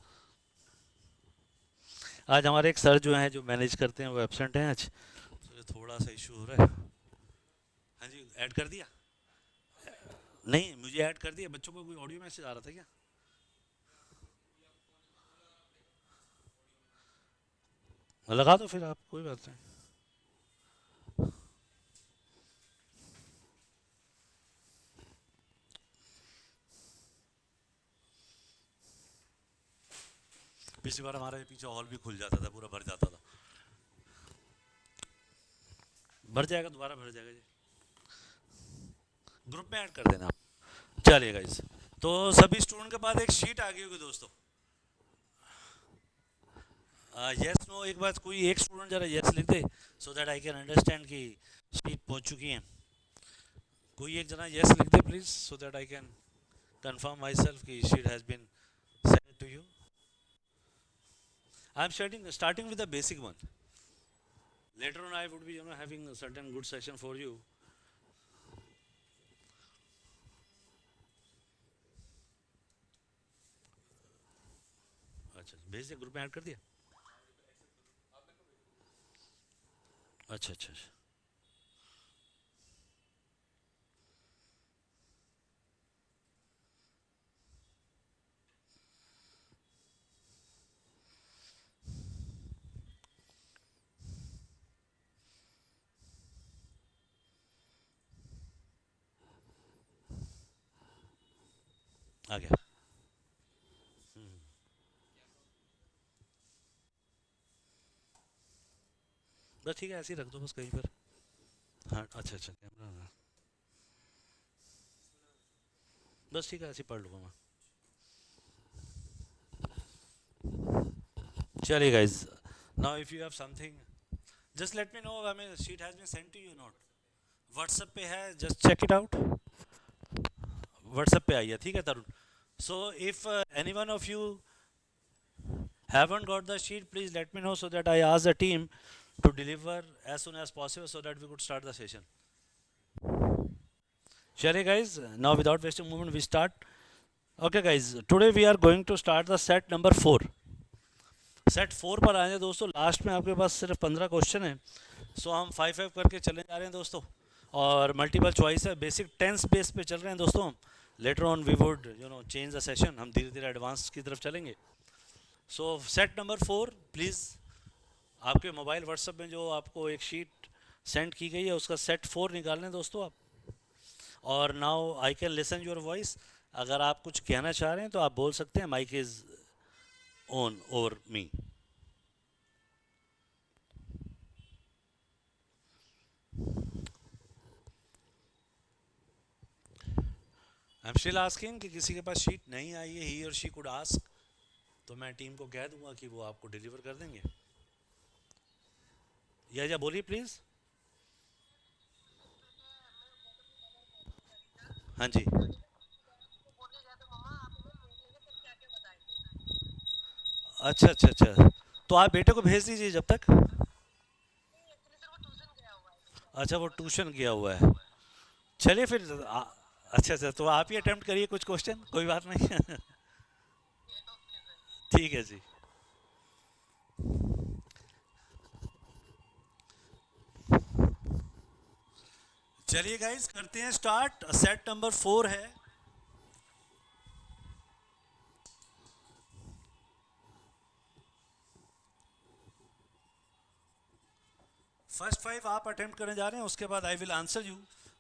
आज हमारे एक सर जो हैं, जो मैनेज करते हैं, वो एब्सेंट हैं आज, तो ये थोड़ा सा इशू हो रहा है। हाँ जी, ऐड कर दिया? नहीं, मुझे ऐड कर दिया। बच्चों को कोई ऑडियो मैसेज आ रहा था क्या? लगा दो फिर आप, कोई बात नहीं। पिछली बार हमारे पीछे हॉल भी खुल जाता था, पूरा भर जाता था। भर जाएगा, दोबारा भर जाएगा जी। ग्रुप में ऐड कर देना आप। चलिए गाइस, तो सभी स्टूडेंट के पास एक शीट आ गई होगी दोस्तों। यस नो, एक बात, कोई एक स्टूडेंट जरा यस लिख दे, so that I can understand कि शीट पहुंच चुकी है। कोई एक जना यस लिख दे please, so that I can confirm my self कि sheet has been send to you. I am starting with the basic one. Later on I would be having a certain good session for you. अच्छा, भेज दिया, group में add कर दिया। अच्छा अच्छा अच्छा, आ गया। बस ठीक है, ऐसे ही रख दो बस कहीं पर। हाँ अच्छा अच्छा, कैमरा हाँ। बस ठीक है, ऐसे ही पढ़ लूँगा मैं। चलिए guys, now if you have something just let me know. I mean sheet has been send to you not? WhatsApp पे है, just check it out. WhatsApp पे आई है, ठीक है Tarun. So if any one of you haven't got the sheet, please let me know so that I ask the team to deliver as soon as possible so that we could start the session. Shall guys, now without wasting moment we start. Okay guys, today we are going to start the set number 4. Set 4 पर आए हैं दोस्तों। Last में आपके पास सिर्फ 15 question है, सो हम 5-5 करके चले जा रहे हैं दोस्तों, और मल्टीपल चॉइस है। बेसिक टेंस बेस पे चल रहे हैं दोस्तों। Later on we would change the session, हम धीरे धीरे एडवांस की तरफ चलेंगे। सो सेट नंबर 4 प्लीज़, आपके मोबाइल व्हाट्सएप में जो आपको एक शीट सेंड की गई है उसका सेट 4 निकालने दोस्तों आप। और now I can listen your voice. अगर आप कुछ कहना चाह रहे हैं तो आप बोल सकते हैं, mic is on over me. I am still asking कि किसी के पास शीट नहीं आई है, ही और शी कुड आस्क, तो मैं टीम को कह दूंगा कि वो आपको डिलीवर कर देंगे। या बोलिए प्लीज़। हाँ जी, अच्छा अच्छा अच्छा, तो आप बेटे को भेज दीजिए जब तक। अच्छा, वो ट्यूशन गया हुआ है। चलिए फिर अच्छा अच्छा, तो आप ही अटेम्प्ट करिए कुछ क्वेश्चन, कोई बात नहीं। ठीक है जी। चलिए गाइस, करते हैं स्टार्ट। सेट नंबर 4 है, फर्स्ट 5 आप अटेम्प्ट करने जा रहे हैं, उसके बाद I will answer you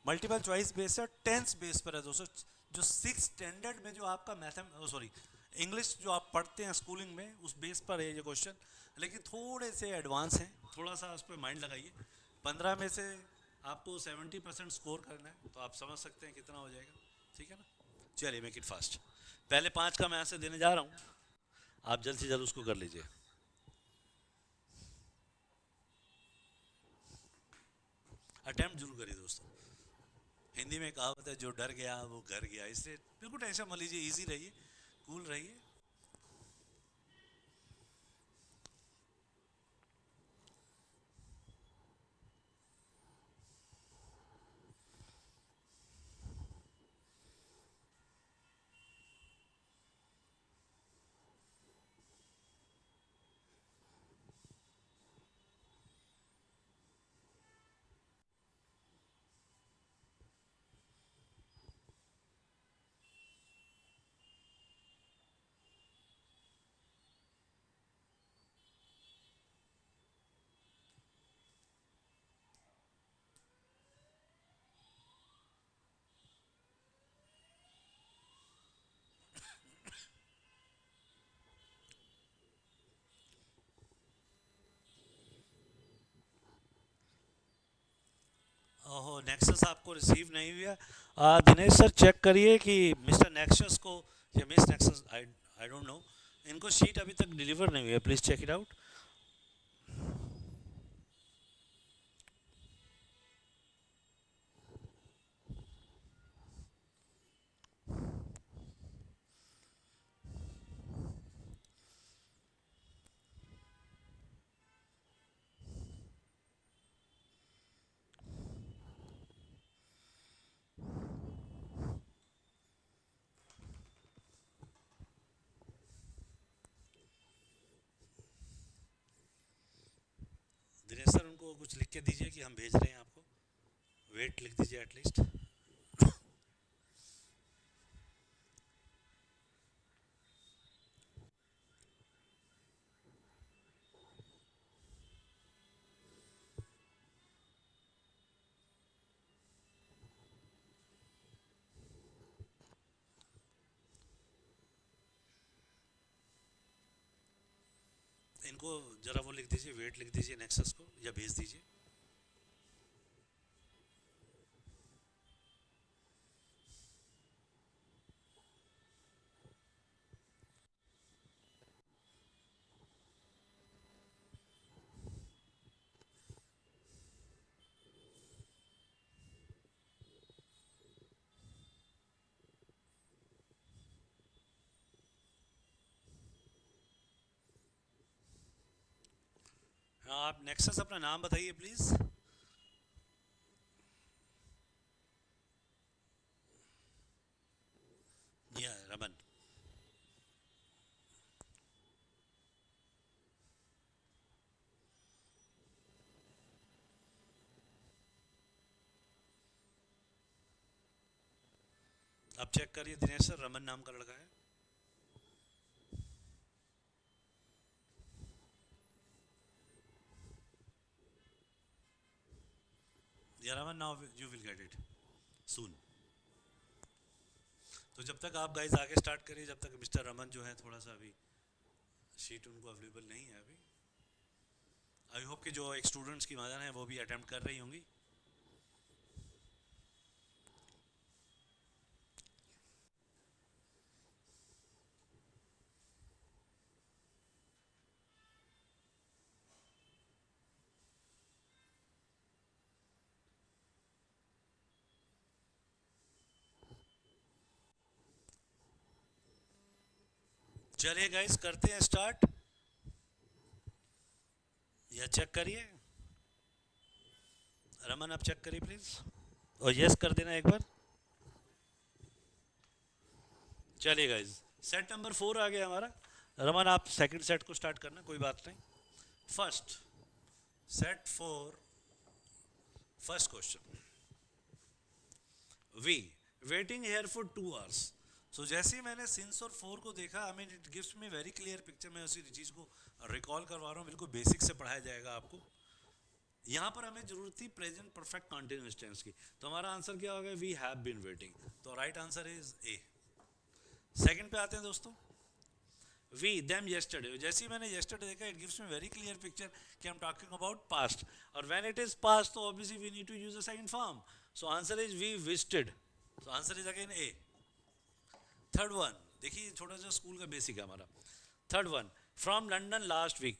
multiple choice base है, टेंस बेस पर है दोस्तों। जो 6 स्टैंडर्ड में जो आपका सॉरी इंग्लिश जो आप पढ़ते हैं स्कूलिंग में, उस बेस पर है ये क्वेश्चन, लेकिन थोड़े से एडवांस हैं, थोड़ा सा उस पर माइंड लगाइए। 15 में से आपको 70% स्कोर करना है, तो आप समझ सकते हैं कितना हो जाएगा, ठीक है ना। चलिए मेक इट फास्ट। पहले 5 का मैं आंसर देने जा रहा हूँ, आप जल्द से जल्द उसको कर लीजिए। अटेम्प्ट जरूर करिए दोस्तों। हिंदी में कहावत है, जो डर गया वो घर गया, इसलिए बिल्कुल टेंशन मत लीजिए, ईजी रहिए, कूल रहिए। ओहो, नेक्सस आपको रिसीव नहीं हुआ। दिनेश सर चेक करिए कि मिस्टर नेक्सस को या miss Nexus, I I don't know, इनको शीट अभी तक डिलीवर नहीं हुई है, please check it out. Dinesh sir उनको कुछ लिख के दीजिए कि हम भेज रहे हैं आपको, वेट लिख दीजिए एटलीस्ट। इनको जरा वो लिख दीजिए, वेट लिख दीजिए नेक्सस को, या भेज दीजिए। हाँ, आप नेक्सस अपना नाम बताइए प्लीज़। या रमन। आप चेक करिए दिनेश सर, रमन नाम का लड़का है। या Raman, now you will get it सून। तो जब तक आप गाइज आगे स्टार्ट करिए, जब तक मिस्टर रमन जो है थोड़ा सा अभी शीट उनको अवेलेबल नहीं है अभी। आई होप कि जो एक स्टूडेंट्स की मदर हैं वो भी अटेम्प्ट कर रही होंगी। चलिए गाइस करते हैं स्टार्ट, या चेक करिए। रमन आप चेक करिए प्लीज, और यस कर देना एक बार। चलिए गाइस, सेट नंबर 4 आ गया हमारा। रमन आप सेकंड सेट को स्टार्ट करना, कोई बात नहीं। First set 4, first question. We waiting here for 2 hours. So जैसे ही मैंने सिंस और 4 को देखा, I mean it gives me very clear picture. मैं उसी चीज़ को रिकॉल करवा रहा हूँ, बिल्कुल बेसिक से पढ़ाया जाएगा आपको। यहाँ पर हमें जरूरत थी प्रेजेंट परफेक्ट कंटिन्यूअस टेंस की, तो हमारा आंसर क्या होगा, वी हैव बीन वेटिंग, तो right answer is a. Second पे आते हैं दोस्तों, वी देम येस्टरडे। जैसे ही मैंने येस्टरडे देखा, it gives me very clear picture कि I am talking about past, और व्हेन इट इज पास्ट तो obviously we need to use the second form, so answer is we visited, so answer is again A. Third one देखिए, छोटा सा school का basic है हमारा। Third one, from London last week,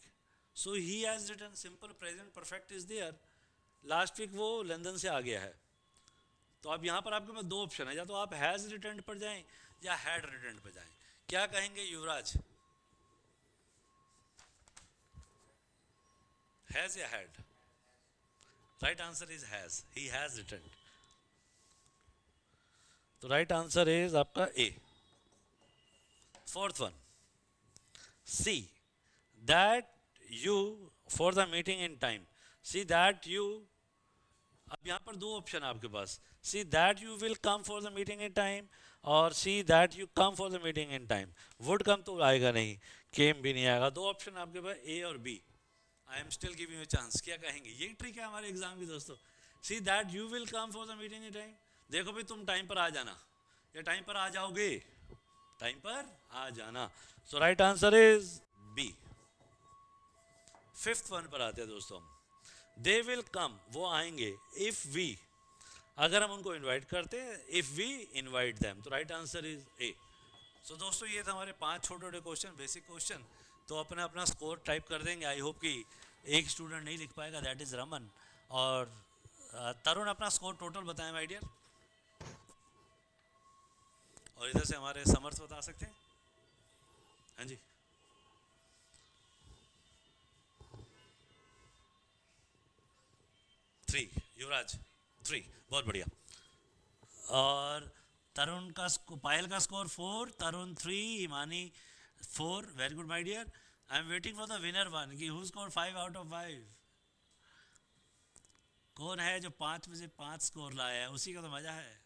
so he has written, simple present perfect is there, last week वो London से आ गया है। तो अब यहाँ पर आपके पास दो ऑप्शन है, या तो आप हैज रिटर्न पर जाएं या हैड रिटर्न पर जाएं। क्या कहेंगे युवराज, हैज या had? Right answer is has, he has return, तो राइट आंसर इज आपका A. Fourth one, see that you for the meeting in time, see that you, अब यहाँ पर दो ऑप्शन है आपके पास, see that you will come for the meeting in time और see that you come for the meeting in time. Would come तो आएगा नहीं, केम भी नहीं आएगा, दो ऑप्शन आपके पास ए और B. I am still giving you chance, क्या कहेंगे? यही ट्रिक है हमारे एग्जाम की दोस्तों, see that you will come for the meeting in time, देखो भाई तुम टाइम पर आ जाना, या टाइम पर आ जाओगे, टाइम पर आ जाना, so right answer is B. Fifth one पर आते हैं दोस्तों, दे विल कम, वो आएंगे, इफ वी, अगर हम उनको इनवाइट करते हैं, इफ वी इनवाइट देम, तो राइट आंसर इज ए। सो दोस्तों ये था हमारे 5 छोटे छोटे क्वेश्चन, बेसिक क्वेश्चन, तो अपना अपना स्कोर टाइप कर देंगे। आई होप कि एक स्टूडेंट नहीं लिख पाएगा, दैट इज रमन, और तरुण अपना स्कोर टोटल बताएं माय डियर, और इधर से हमारे समर्थ बता सकते हैं। हाँ जी, थ्री, युवराज 3, बहुत बढ़िया। और तरुण का पायल का score 4, Tarun 3, Himani 4, very good my dear. I am waiting for the winner one, कि हु स्कोर 5 आउट ऑफ 5, कौन है जो 5 में से 5 स्कोर लाया है, उसी का तो मजा है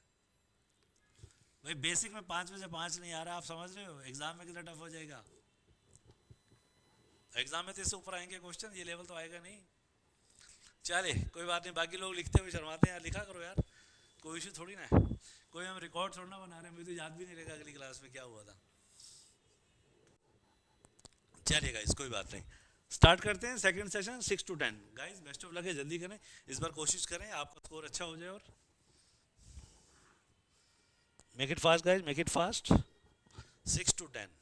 भाई। बेसिक में 5 में से 5 नहीं आ रहा, आप समझ रहे हो एग्जाम में कितना टफ हो जाएगा। एग्जाम में तो इससे ऊपर आएंगे क्वेश्चन, ये लेवल तो आएगा नहीं। चले कोई बात नहीं, बाकी लोग लिखते हुए शर्माते हैं यार, लिखा करो यार, कोई इशू थोड़ी ना है, कोई हम रिकॉर्ड थोड़ा ना बना रहे हैं, मुझे तो याद भी नहीं रहेगा अगली क्लास में क्या हुआ था। चलिए गाइस कोई बात नहीं, स्टार्ट करते हैं second session 6 to 10। Guys best of luck है, जल्दी करें, इस बार कोशिश करें आपका स्कोर अच्छा हो जाए, और make it fast guys, make it fast, 6 to 10।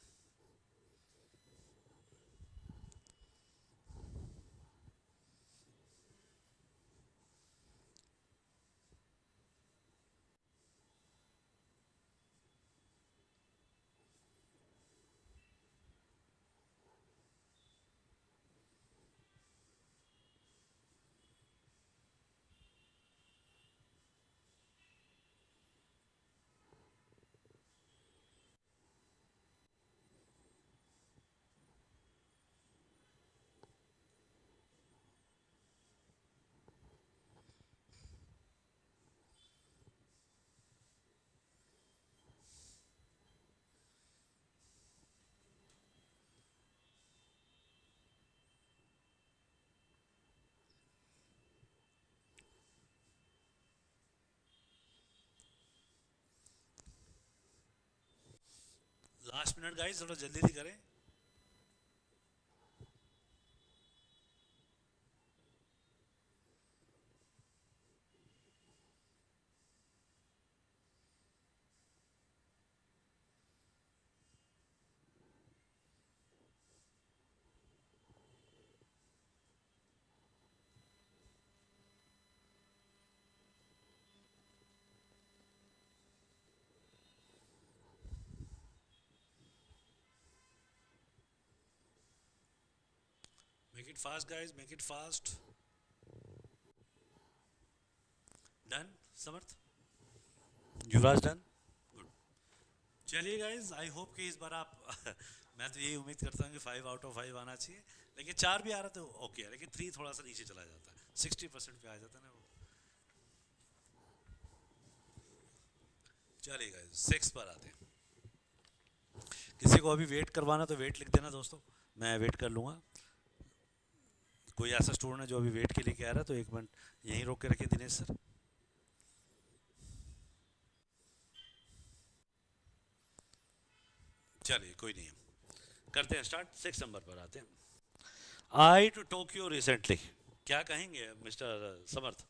Last minute guys, थोड़ा जल्दी जल्दी करें। Make it fast guys, make it fast. Done Samarth, Yuvraj done, good. चलिए गाइस, आई होप कि इस बार आप मैं तो यही उम्मीद करता हूँ कि 5 आउट ऑफ 5 आना चाहिए, लेकिन 4 भी आ रहा तो ओके है, लेकिन 3 थोड़ा सा नीचे चला जाता है, 60% पे आ जाता है ना वो। चलिए गाइस 6 पर आते हैं। किसी को अभी वेट करवाना तो वेट लिख देना दोस्तों, मैं वेट कर लूँगा। कोई ऐसा स्टूडेंट है जो अभी वेट के लिए कह रहा है तो एक मिनट यहीं रोक के रखिए दिनेश सर। चलिए कोई नहीं, करते हैं स्टार्ट। 6 नंबर पर आते हैं। आई टू टोक्यो रिसेंटली, क्या कहेंगे mister Samarth?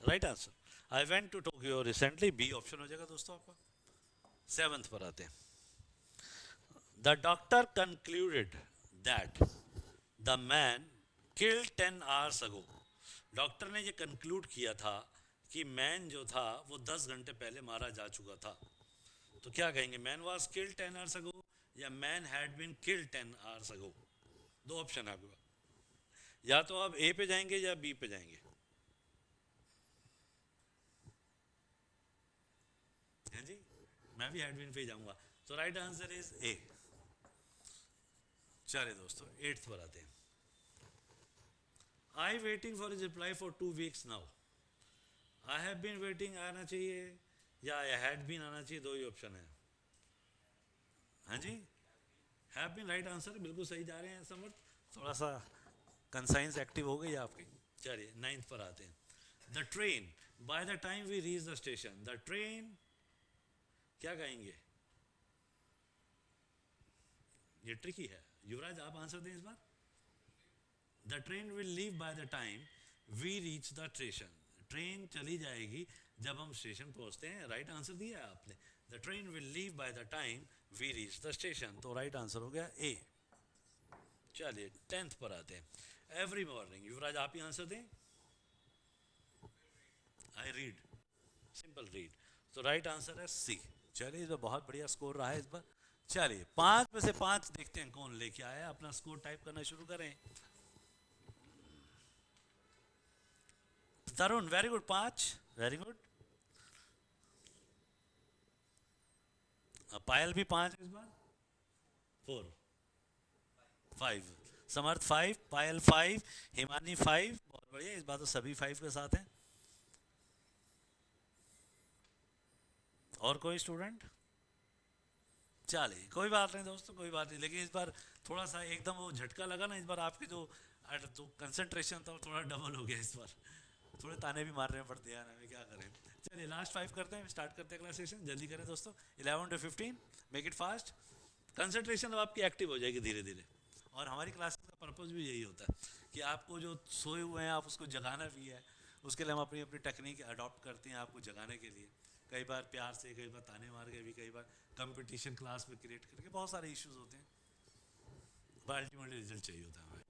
Right answer, I went to Tokyo recently, B option हो जाएगा दोस्तों आपका। 7th पर आते हैं। The doctor concluded that the man killed 10 hours ago। Doctor ने ये कंक्लूड किया था कि मैन जो था वो 10 घंटे पहले मारा जा चुका था। तो क्या कहेंगे, man was killed 10 hours ago या man had been killed 10 hours ago? दो ऑप्शन है आपके पास, या तो आप ए पे जाएंगे या बी पे जाएंगे। है जी, मैं भी हैड बीन पे जाऊंगा। तो राइट आंसर इज ए। चलिए दोस्तों 8th पर आते हैं। I waiting for is reply for 2 weeks now. I have been waiting आना चाहिए या आई हैड बीन आना चाहिए, दो ही ऑप्शन है। हाँ जी, हैव बीन राइट आंसर, बिल्कुल सही जा रहे हैं समर्थ। थोड़ा सा कंसाइंस एक्टिव हो गई आपकी। चलिए 9th पर आते हैं। The train by the time we reach the station, the train क्या कहेंगे? ये ट्रिकी है, युवराज आप आंसर दें इस बार। The train will leave by the time we reach the station, train चली जाएगी जब हम स्टेशन पहुंचते हैं। राइट आंसर दिया है आपने, the train will leave by the time we reach the station, तो राइट आंसर हो गया ए। चलिए 10th पर आते हैं। एवरी मॉर्निंग, युवराज आप ही आंसर दें। आई रीड, सिंपल रीड, तो राइट आंसर है सी। चलिए इस बार बहुत बढ़िया स्कोर रहा है इस बार। चलिए 5 में से 5 देखते हैं कौन लेके आया, अपना स्कोर टाइप करना शुरू करें। तरुण वेरी गुड, 5 वेरी गुड। पायल भी 5 इस बार। 4 5, समर्थ 5, पायल 5, हिमानी 5, बहुत बढ़िया, इस बार तो सभी 5 के साथ हैं। और कोई स्टूडेंट? चलिए कोई बात नहीं दोस्तों, कोई बात नहीं, लेकिन इस बार थोड़ा सा एकदम वो झटका लगा ना, इस बार आपके जो कंसंट्रेशन था वो थोड़ा डबल हो गया इस बार। थोड़े ताने भी मारने पड़ते हैं यार, हमें क्या करें। चलिए लास्ट 5 करते हैं, स्टार्ट करते हैं अगला सेशन, जल्दी करें दोस्तों। 11 to 15, make it fast. Concentration अब आपकी एक्टिव हो जाएगी धीरे धीरे, और हमारी क्लास का पर्पज़ भी यही होता है कि आपको जो सोए हुए हैं आप उसको जगाना भी है। उसके लिए हम अपनी अपनी टेक्निक अडॉप्ट करते हैं आपको जगाने के लिए, कई बार प्यार से, कई बार ताने मार के भी, कई बार कंपटीशन क्लास में क्रिएट करके, बहुत सारे इश्यूज होते हैं, पर अल्टीमेटली रिजल्ट चाहिए होता है हमें।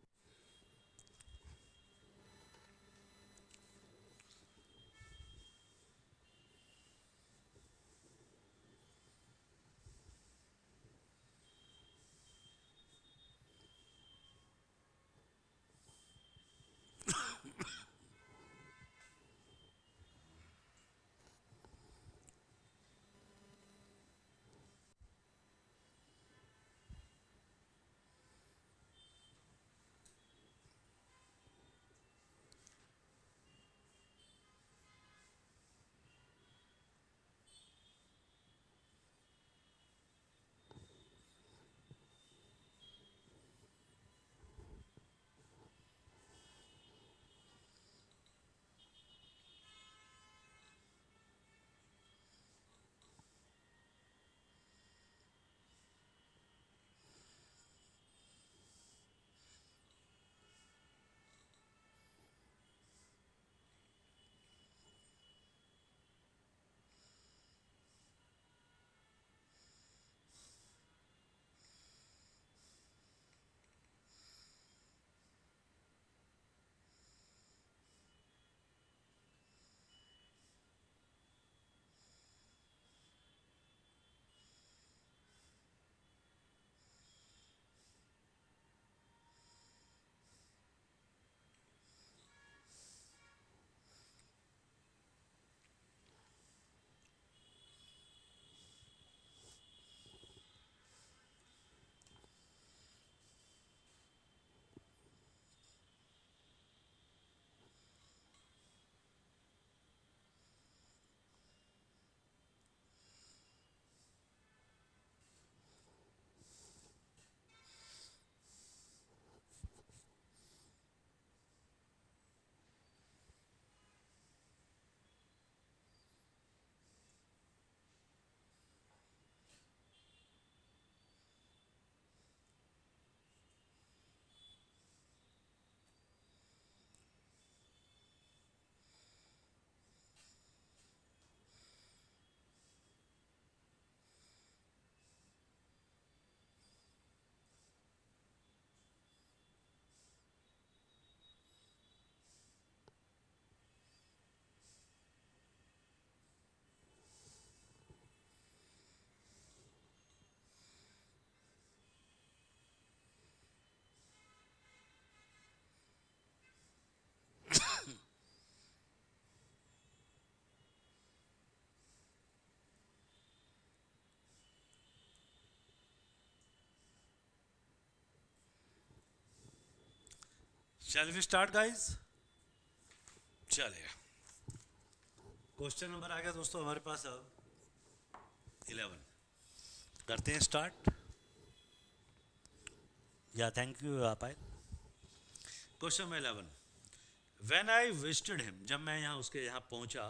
Shall we start guys? चलिए, क्वेश्चन नंबर आ गया दोस्तों हमारे पास अब 11। करते हैं स्टार्ट। या थैंक यू आपाय। Question number 11, when I visited him, जब मैं यहाँ उसके यहाँ पहुँचा,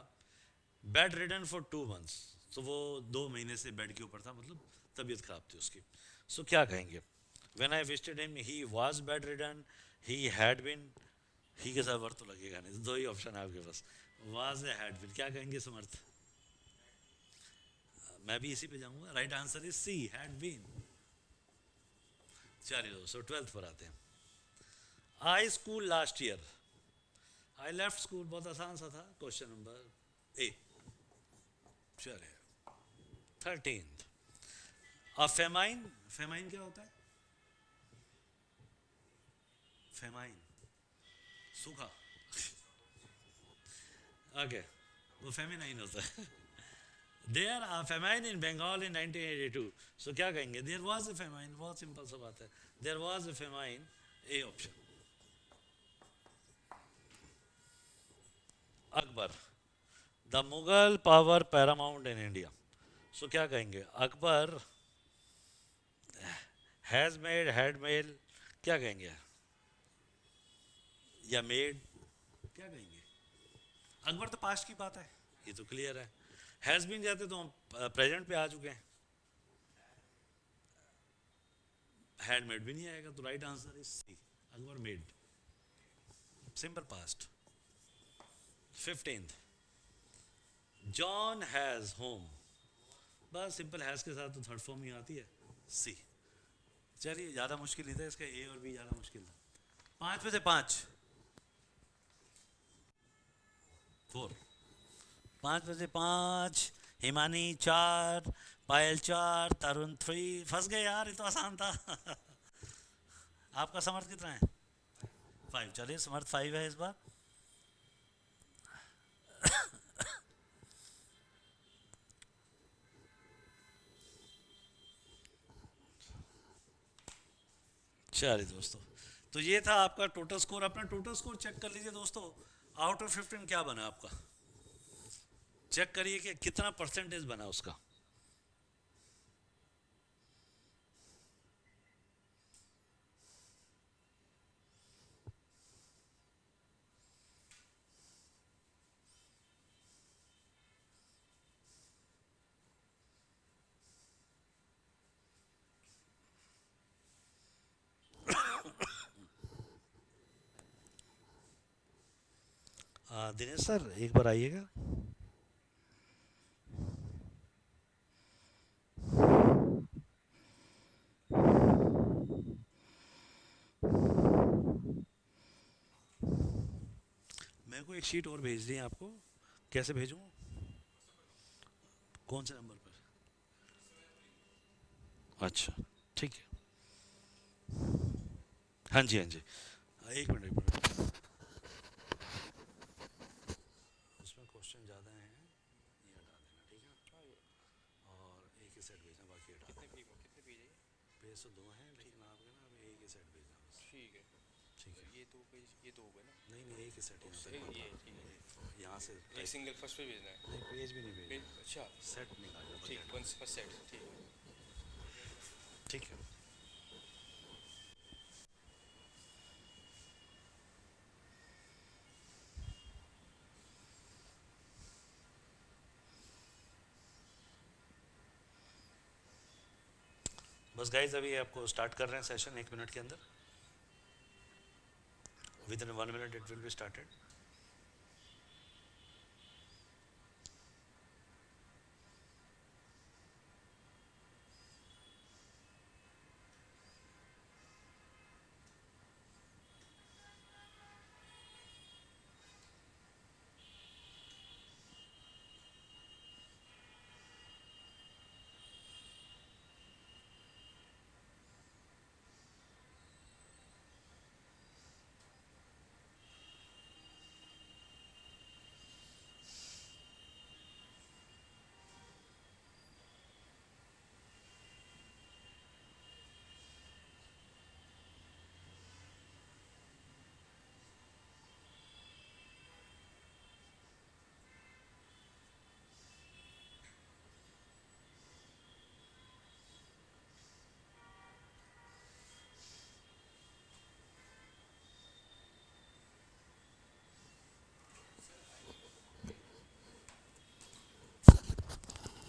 बेड रिडन फॉर 2 months, तो वो 2 महीने से बेड के ऊपर था, मतलब तबीयत खराब थी उसकी। सो क्या कहेंगे? When I visited him he was bedridden, he had been, he के साथ वर्ड तो लगेगा नहीं, दो ही ऑप्शन है आपके पास, वाज या हैड बीन, क्या कहेंगे समर्थ? मैं भी इसी पे जाऊंगा, right answer is C, had been. चलिए दोस्तों 12th पर आते हैं। I school last year, I left school, बहुत आसान सा था, क्वेश्चन नंबर ए। चलिए 13th, अ फेमाइन, फेमाइन क्या होता है? फेमाइन सूखा, ओके, वो फेमिनाइन होता है। There a famine in Bengal in 1982, so क्या कहेंगे? देयर वाज अ फेमाइन, बहुत सिंपल सा बात है, there was a famine, A option. Akbar, the Mughal power paramount in India, so क्या कहेंगे? Akbar has made, had made, क्या कहेंगे? या मेड, क्या कहेंगे? अकबर तो पास्ट की बात है, ये तो क्लियर है। हैज बीन जाते तो हम प्रेजेंट पे आ चुके हैं, हैड मेड भी नहीं आएगा, तो right answer is C, Akbar made, simple past. 15th, John has home, बस सिंपल हैज के साथ तो थर्ड फॉर्म ही आती है, सी। चलिए ज़्यादा मुश्किल नहीं था इसका, ए और बी ज़्यादा मुश्किल था। 5 में से 5, 4, 5 में से 5, हिमानी 4, पायल 4, तरुण 3, फंस गए यार, ये तो आसान था। आपका समर्थ कितना है? 5, चलिए समर्थ 5 है इस बार। चलिए दोस्तों, तो ये था आपका टोटल स्कोर। अपना टोटल स्कोर चेक कर लीजिए दोस्तों, आउट ऑफ 15 क्या बना आपका, चेक करिए कि कितना परसेंटेज बना उसका। दिनेश सर एक बार आइएगा। मेरे को एक शीट और भेज दी आपको, कैसे भेजूँ? कौन से नंबर पर? अच्छा ठीक है, हाँ जी हाँ जी, एक मिनट एक मिनट, उसमें क्वेश्चन ज़्यादा हैं, ये हटा देना ठीक है, और एक ही सेट भेजना, बाकी हटा देना। कितने पेज है? पेज तो 2 हैं ठीक ना आपके ना, अब एक ही सेट भेजना बस। ठीक है, ठीक है, ये 2 पेज, ये 2 हो गए ना? नहीं नहीं एक ही सेट यहाँ उससे पे, ये ठीक है, यहाँ से एक सिंगल फर्स्ट पेज भेजना है। नहीं पेज भी नहीं भेजना, अच्छा सेट निकालना ठीक, बस, वन फर्स्ट सेट, ठीक है। ठीक है। बस गाइज अभी आपको स्टार्ट कर रहे हैं सेशन 1 मिनट के अंदर, with in 1 minute it will be started.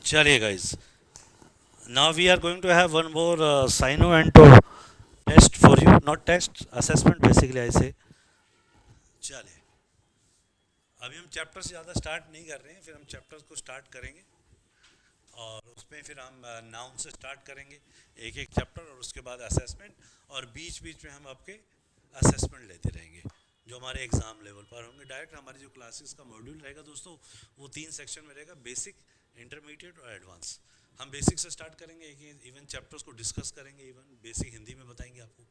चलिए guys, now we are going to have one more Sino and to test for you, not test, assessment basically I say. चलिए, अभी हम chapter से ज़्यादा start नहीं कर रहे हैं, फिर हम चैप्टर को स्टार्ट करेंगे और उसमें फिर हम नाउन से स्टार्ट करेंगे एक एक चैप्टर, और उसके बाद असेसमेंट, और बीच बीच में हम आपके असेसमेंट लेते रहेंगे जो हमारे एग्ज़ाम लेवल पर होंगे। डायरेक्ट हमारी जो क्लासेस का मॉड्यूल रहेगा दोस्तों, वो 3 सेक्शन में रहेगा, बेसिक, इंटरमीडिएट और एडवांस। हम बेसिक से स्टार्ट करेंगे, एक इवन चैप्टर्स को डिस्कस करेंगे, इवन बेसिक हिंदी में बताएंगे आपको,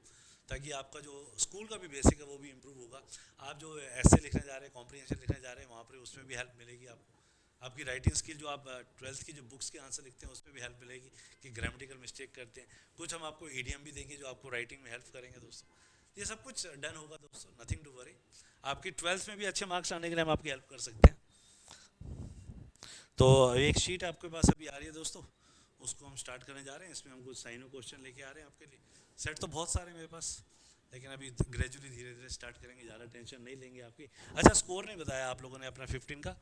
ताकि आपका जो स्कूल का भी बेसिक है वो भी इम्प्रूव होगा। आप जो ऐसे लिखने जा रहे हैं, कॉम्प्रिहेंशन लिखने जा रहे हैं, वहाँ पर उसमें भी हेल्प मिलेगी आपको। आपकी राइटिंग स्किल, जो आप 12th की जो बुक्स के आंसर लिखते हैं उसमें भी हेल्प मिलेगी कि ग्रामेटिकल मिस्टेक करते हैं। कुछ हम आपको ईडीएम भी देंगे जो आपको राइटिंग में हेल्प करेंगे दोस्तों। ये सब कुछ डन होगा दोस्तों, नथिंग टू वरी। आपकी 12th में भी अच्छे मार्क्स आने के लिए हम आपकी हेल्प कर सकते हैं। तो एक शीट आपके पास अभी आ रही है दोस्तों, उसको हम स्टार्ट करने जा रहे हैं। इसमें हम कुछ साइनो क्वेश्चन लेके आ रहे हैं आपके लिए। सेट तो बहुत सारे मेरे पास, लेकिन अभी ग्रेजुअली धीरे धीरे स्टार्ट करेंगे, ज़्यादा टेंशन नहीं लेंगे आपकी। अच्छा, स्कोर नहीं बताया आप लोगों ने अपना 15 का,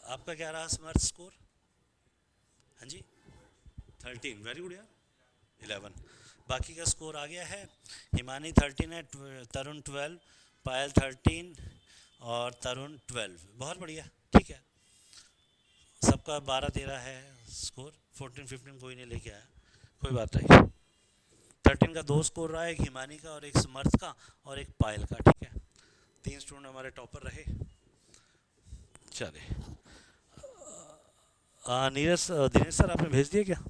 आपका क्या रहा स्मार्ट स्कोर? हाँ जी, 13, वेरी गुड यार। 11, बाकी का स्कोर आ गया है। हिमानी 13 है, तरुण 12, पायल 13 और तरुण 12, बहुत बढ़िया, ठीक है। सबका 12-13 है स्कोर, 14-15 कोई नहीं लेके आया, कोई बात नहीं। 13 का 2 स्कोर रहा है, एक हिमानी का और एक समर्थ का और एक पायल का, ठीक है। 3 स्टूडेंट हमारे टॉपर रहे। चले, नीरज, दिनेश सर आपने भेज दिया क्या?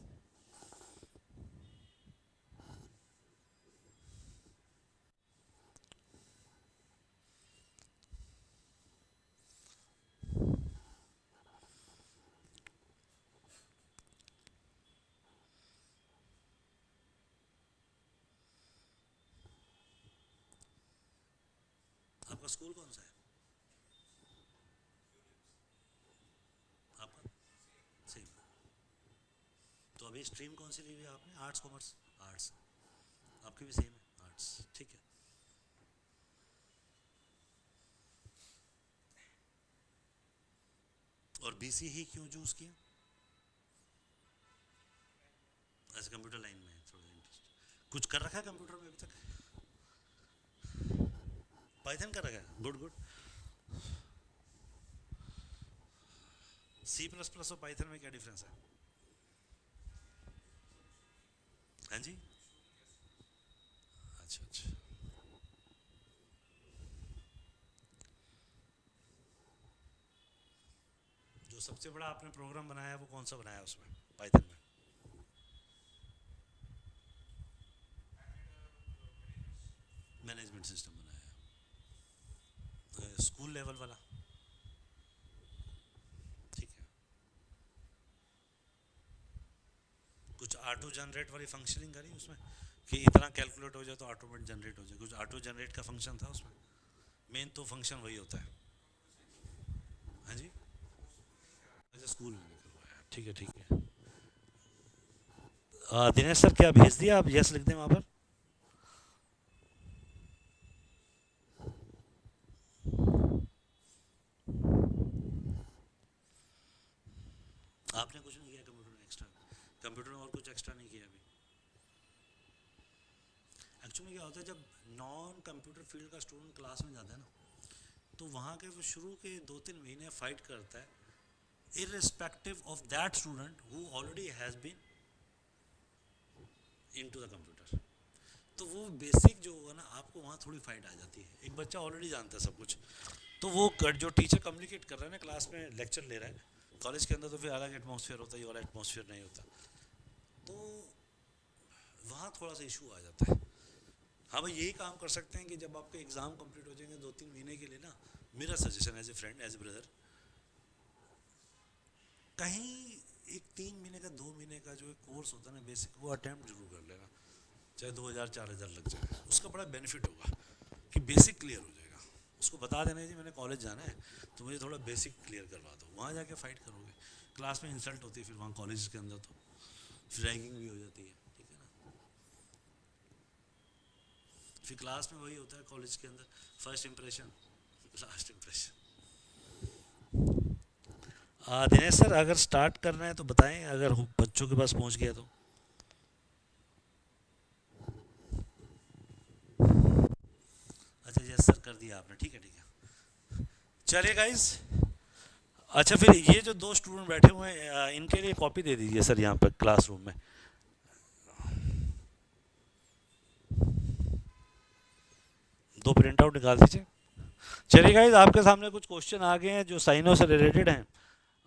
आपका स्कूल कौन सा है? आपका सेम। तो अभी स्ट्रीम कौन सी ली हुई है आपने? Arts, commerce? आर्ट्स। आपकी भी सेम है, आर्ट्स, ठीक है। और बीसी ही क्यों चूज किया? ऐसे कंप्यूटर लाइन में थोड़ा इंटरेस्ट, कुछ कर रखा है कंप्यूटर में अभी तक? पाइथन कर रखा है, good good. C plus plus और पाइथन में क्या डिफरेंस है? हाँ जी, अच्छा अच्छा। जो सबसे बड़ा आपने प्रोग्राम बनाया है वो कौन सा बनाया है उसमें, पाइथन में? मैनेजमेंट सिस्टम बनाया है, स्कूल लेवल वाला, ठीक है। कुछ ऑटो जनरेट वाली फंक्शनिंग करी उसमें कि इतना कैलकुलेट हो जाए तो ऑटोमेटिक जनरेट हो जाए, कुछ ऑटो जनरेट का फंक्शन था उसमें? मेन तो फंक्शन वही होता है। हाँ जी, अच्छा स्कूल में भी करवाया, ठीक है ठीक है। दिनेश सर क्या भेज दिया, आप यस लिख दें वहाँ पर। आपने कुछ नहीं किया कंप्यूटर में एक्स्ट्रा? कंप्यूटर में और कुछ एक्स्ट्रा नहीं किया अभी? एक्चुअली क्या होता है, जब नॉन कंप्यूटर फील्ड का स्टूडेंट क्लास में जाता है ना, तो वहाँ के वो शुरू के 2-3 महीने फाइट करता है, irrespective of that student who already has been into the computer। तो वो बेसिक जो होगा ना, आपको वहाँ थोड़ी फाइट आ जाती है। एक बच्चा ऑलरेडी जानता है सब कुछ, तो वो जो टीचर कम्युनिकेट कर रहा है ना, क्लास में लेक्चर ले रहा है, कॉलेज के अंदर तो फिर अलग एटमॉस्फेयर होता है, ये वाला एटमॉस्फेयर नहीं होता, तो वहाँ थोड़ा सा इशू आ जाता है। हाँ भाई, यही काम कर सकते हैं कि जब आपके एग्ज़ाम कंप्लीट हो जाएंगे 2-3 महीने के लिए ना, मेरा suggestion as a friend, as a brother, कहीं एक 3 महीने का 2 महीने का जो एक कोर्स होता है ना बेसिक, वो अटैम्प्ट जरूर कर लेना, चाहे 2000-4000 लग जाए, उसका बड़ा बेनिफिट होगा कि बेसिक क्लियर हो जाएगा। उसको बता देना जी मैंने कॉलेज जाना है तो मुझे थोड़ा बेसिक क्लियर करवा दो, वहाँ जाके फाइट करोगे, क्लास में इंसल्ट होती है, फिर वहाँ कॉलेज के अंदर तो फिर रैगिंग भी हो जाती है, ठीक है ना। फिर क्लास में वही होता है कॉलेज के अंदर, first impression last impression. Dinesh sir, अगर स्टार्ट करना है तो बताएं, अगर बच्चों के पास पहुंच गया तो। अच्छा यस सर, कर दिया आपने, ठीक है ठीक है। चलिए गाइस, अच्छा फिर ये जो दो स्टूडेंट बैठे हुए हैं, इनके लिए कॉपी दे दीजिए सर यहाँ पर क्लासरूम में। दो प्रिंट आउट निकाल दीजिए। चलिए गाइस, आपके सामने कुछ क्वेश्चन आ गए हैं जो साइनों से रिलेटेड हैं,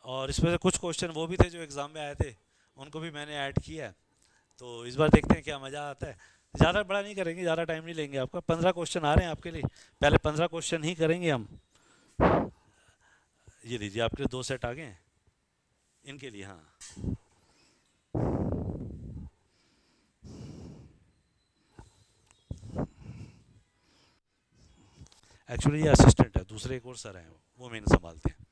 और इसमें से कुछ क्वेश्चन वो भी थे जो एग्ज़ाम में आए थे, उनको भी मैंने ऐड किया है। तो इस बार देखते हैं क्या मज़ा आता है। ज़्यादा बड़ा नहीं करेंगे, ज़्यादा टाइम नहीं लेंगे आपका। 15 क्वेश्चन आ रहे हैं आपके लिए, पहले 15 क्वेश्चन ही करेंगे हम। ये लीजिए, आपके लिए दो सेट आ गए हैं इनके लिए। हाँ, एक्चुअली ये असिस्टेंट है, दूसरे एक और सर हैं, वो मेन संभालते हैं।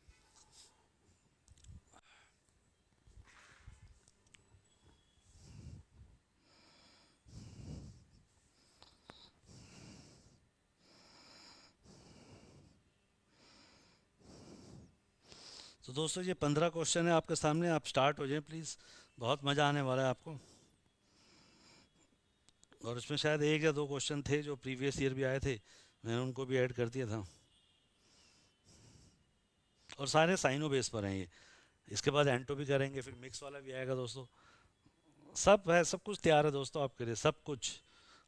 तो दोस्तों, ये 15 क्वेश्चन है आपके सामने, आप स्टार्ट हो जाएं प्लीज़। बहुत मज़ा आने वाला है आपको। और उसमें शायद एक या दो क्वेश्चन थे जो प्रीवियस ईयर भी आए थे, मैंने उनको भी ऐड कर दिया था। और सारे साइनो बेस पर हैं ये। इसके बाद एंटो भी करेंगे, फिर मिक्स वाला भी आएगा दोस्तों। सब है, सब कुछ तैयार है दोस्तों आपके लिए, सब कुछ,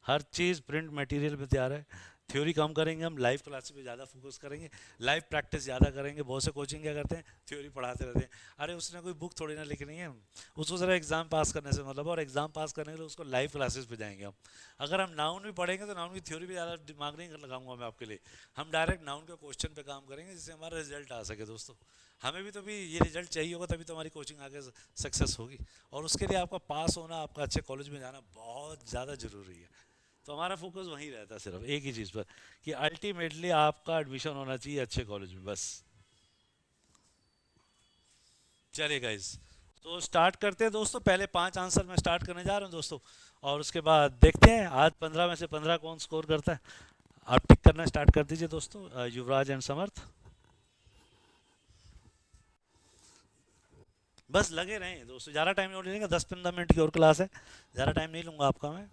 हर चीज़ प्रिंट मटेरियल पे तैयार है। थ्योरी कम करेंगे हम, लाइव क्लासेस पे ज़्यादा फोकस करेंगे, लाइव प्रैक्टिस ज़्यादा करेंगे। बहुत से कोचिंग क्या करते हैं, थ्योरी पढ़ाते रहते हैं। अरे उसने कोई बुक थोड़ी ना लिखनी है, उसको ज़रा एग्ज़ाम पास करने से मतलब, और एग्ज़ाम पास करने के लिए उसको लाइव क्लासेस पे जाएंगे हम। अगर हम नाउन भी पढ़ेंगे तो नाउन की थ्योरी पे ज़्यादा दिमाग नहीं लगाऊंगा मैं आपके लिए। हम डायरेक्ट नाउन के क्वेश्चन पे काम करेंगे, जिससे हमारा रिजल्ट आ सके दोस्तों। हमें भी तो भी ये रिजल्ट चाहिए होगा, तभी तो हमारी कोचिंग आगे सक्सेस होगी। और उसके लिए आपका पास होना, आपका अच्छे कॉलेज में जाना बहुत ज़्यादा ज़रूरी है। तो हमारा फोकस वहीं रहता है, सिर्फ एक ही चीज़ पर, कि अल्टीमेटली आपका एडमिशन होना चाहिए अच्छे कॉलेज में, बस। चलिए गाइज, तो स्टार्ट करते हैं दोस्तों। पहले 5 आंसर मैं स्टार्ट करने जा रहा हूँ दोस्तों, और उसके बाद देखते हैं आज 15 में से 15 कौन स्कोर करता है। आप टिक करना स्टार्ट कर दीजिए दोस्तों, युवराज एंड समर्थ। बस लगे रहें दोस्तों, ज़्यादा टाइम नहीं लेंगे, 10-15 मिनट की और क्लास है, ज़्यादा टाइम नहीं लूँगा आपका मैं।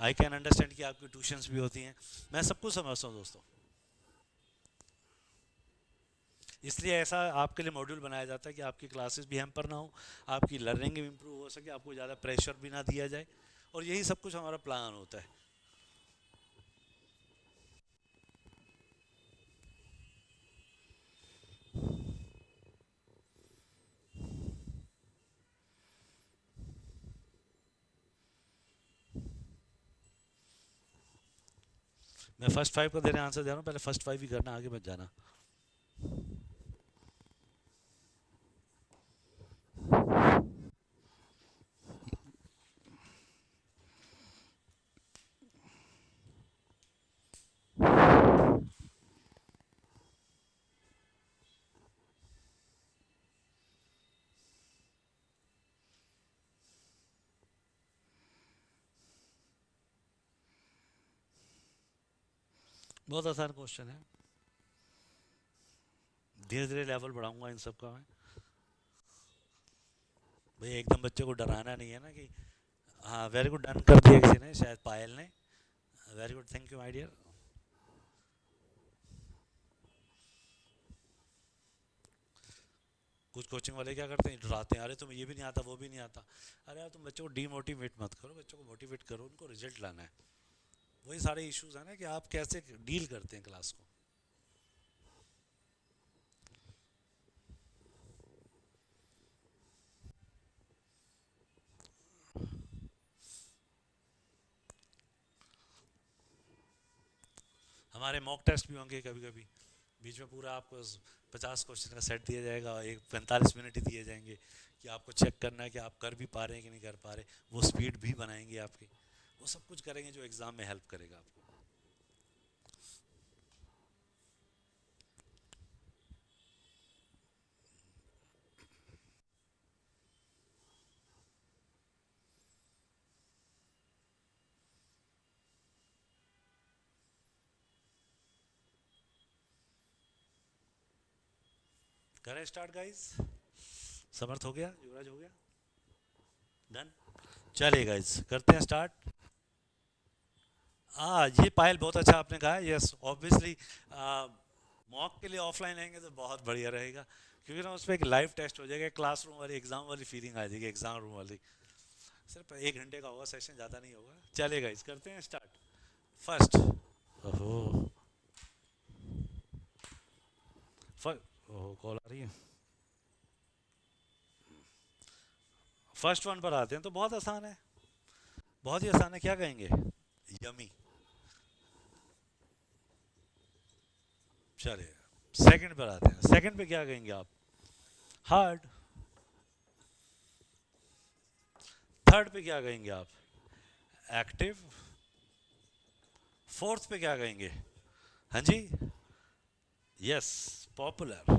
आई कैन अंडरस्टैंड कि आपकी ट्यूशन्स भी होती हैं, मैं सब कुछ समझता हूँ दोस्तों। इसलिए ऐसा आपके लिए मॉड्यूल बनाया जाता है कि आपकी क्लासेस भी हैम्पर ना हो, आपकी लर्निंग भी इम्प्रूव हो सके, आपको ज़्यादा प्रेशर भी ना दिया जाए, और यही सब कुछ हमारा प्लान होता है। मैं फर्स्ट 5 का देने आंसर दे रहा हूँ, पहले फर्स्ट 5 ही करना, आगे मत जाना। बहुत आसान क्वेश्चन है, धीरे धीरे लेवल बढ़ाऊंगा इन सब का मैं। भाई एकदम बच्चे को डराना नहीं है ना कि। हाँ, वेरी गुड, डन कर दिया किसी ने, शायद पायल ने। Very good, thank you my dear. कुछ कोचिंग वाले क्या करते हैं, डराते हैं, अरे तुम्हें ये भी नहीं आता, वो भी नहीं आता। अरे यार, तुम बच्चों को डीमोटिवेट मत करो, बच्चों को मोटिवेट करो, उनको रिजल्ट लाना है। वही सारे इश्यूज है ना, कि आप कैसे डील करते हैं क्लास को। हमारे मॉक टेस्ट भी होंगे कभी कभी, बीच में पूरा आपको 50 क्वेश्चन का सेट दिया जाएगा, एक 45 मिनट ही दिए जाएंगे, कि आपको चेक करना है कि आप कर भी पा रहे हैं कि नहीं कर पा रहे। वो स्पीड भी बनाएंगे आपकी, वो सब कुछ करेंगे जो एग्ज़ाम में हेल्प करेगा आपको। करें स्टार्ट गाइस? समर्थ हो गया, युवराज हो गया, डन। चलिए गाइस करते हैं स्टार्ट। ये पायल बहुत अच्छा आपने कहा, यस ऑब्वियसली मॉक के लिए ऑफलाइन लेंगे तो बहुत बढ़िया रहेगा, क्योंकि ना उस पर एक लाइव टेस्ट हो जाएगा, क्लासरूम वाली एग्जाम वाली फीलिंग आ जाएगी, एग्जाम रूम वाली। सिर्फ 1 घंटे का होगा सेशन, ज़्यादा नहीं होगा। चलिए गाइस करते हैं स्टार्ट। फर्स्ट, ओहो ओहो कॉल आ रही है। फर्स्ट वन पर आते हैं, तो बहुत आसान है, बहुत ही आसान है। क्या कहेंगे? यमी। चलिए सेकंड पर आते हैं, सेकंड पे क्या कहेंगे आप? हार्ड। थर्ड पे क्या कहेंगे आप? एक्टिव। फोर्थ पे क्या कहेंगे? हाँ जी, यस पॉपुलर।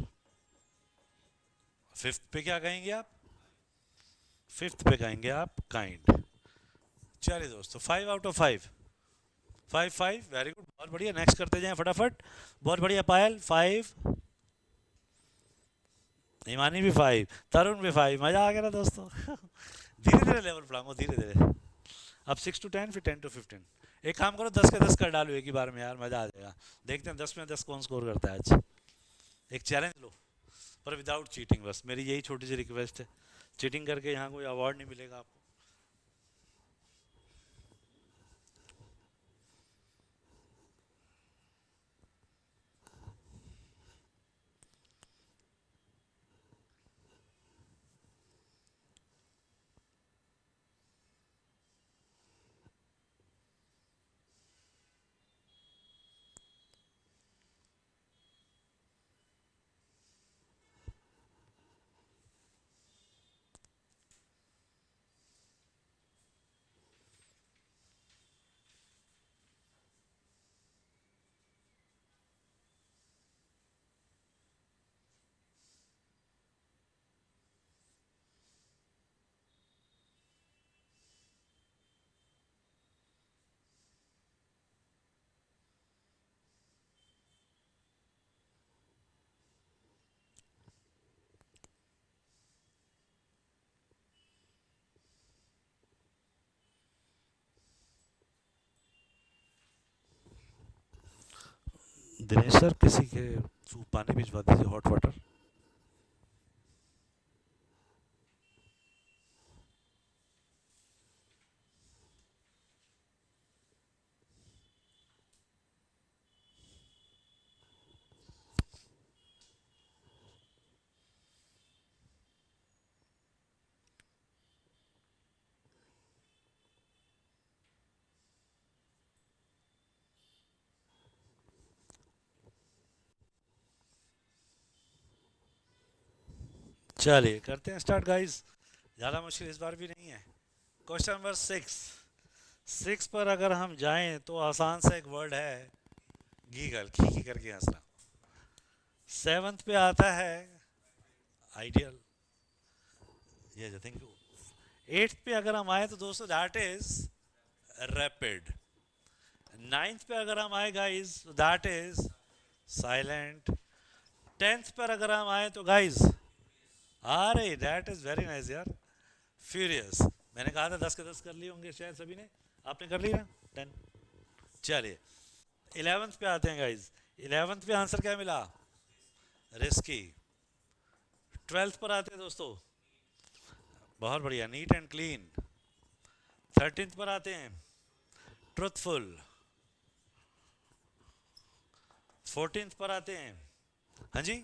फिफ्थ पे क्या कहेंगे आप? फिफ्थ पे कहेंगे आप काइंड। चलिए दोस्तों 5 आउट ऑफ 5, 5 5, वेरी गुड, बहुत बढ़िया। नेक्स्ट करते जाएं फटाफट। बहुत बढ़िया पायल 5, हिमानी भी 5, तरुण भी 5। मजा आ गया ना दोस्तों? धीरे धीरे लेवल बढ़ाऊंगा, धीरे धीरे। अब 6 to 10, फिर 10 to 15। एक काम करो, 10 के 10 कर डालो एक ही बार में यार, मजा आ जाएगा। देखते हैं 10 में 10 कौन स्कोर करता है आज। एक चैलेंज लो, पर विदाउट चीटिंग, बस मेरी यही छोटी सी रिक्वेस्ट है। चीटिंग करके यहाँ कोई अवार्ड नहीं मिलेगा आपको। दिनेश सर किसी के सूप पानी भिजवा दीजिए, हॉट वाटर। चलिए करते हैं स्टार्ट गाइस, ज़्यादा मुश्किल इस बार भी नहीं है। Question number 6। 6 पर अगर हम जाएं तो आसान सा एक वर्ड है, गीगल, खी करके हंसना। 7th पे आता है आइडियल, ये थैंक यू। 8th पे अगर हम आए तो दोस्तों दैट इज रैपिड। 9th पे अगर हम आए guys that is silent. 10th पर अगर हम आए तो गाइस, अरे दैट इज वेरी नाइस यार, फ्यूरियस। मैंने कहा था 10 के 10 कर लिए होंगे शायद सभी ने, आपने कर लिया 10। चलिए 11th पे आते हैं गाइस। 11th पे आंसर क्या मिला? रिस्की। 12th पर आते हैं दोस्तों, बहुत बढ़िया, नीट एंड क्लीन। 13th पर आते हैं, ट्रुथफुल। 14th पर आते हैं, हाँ जी,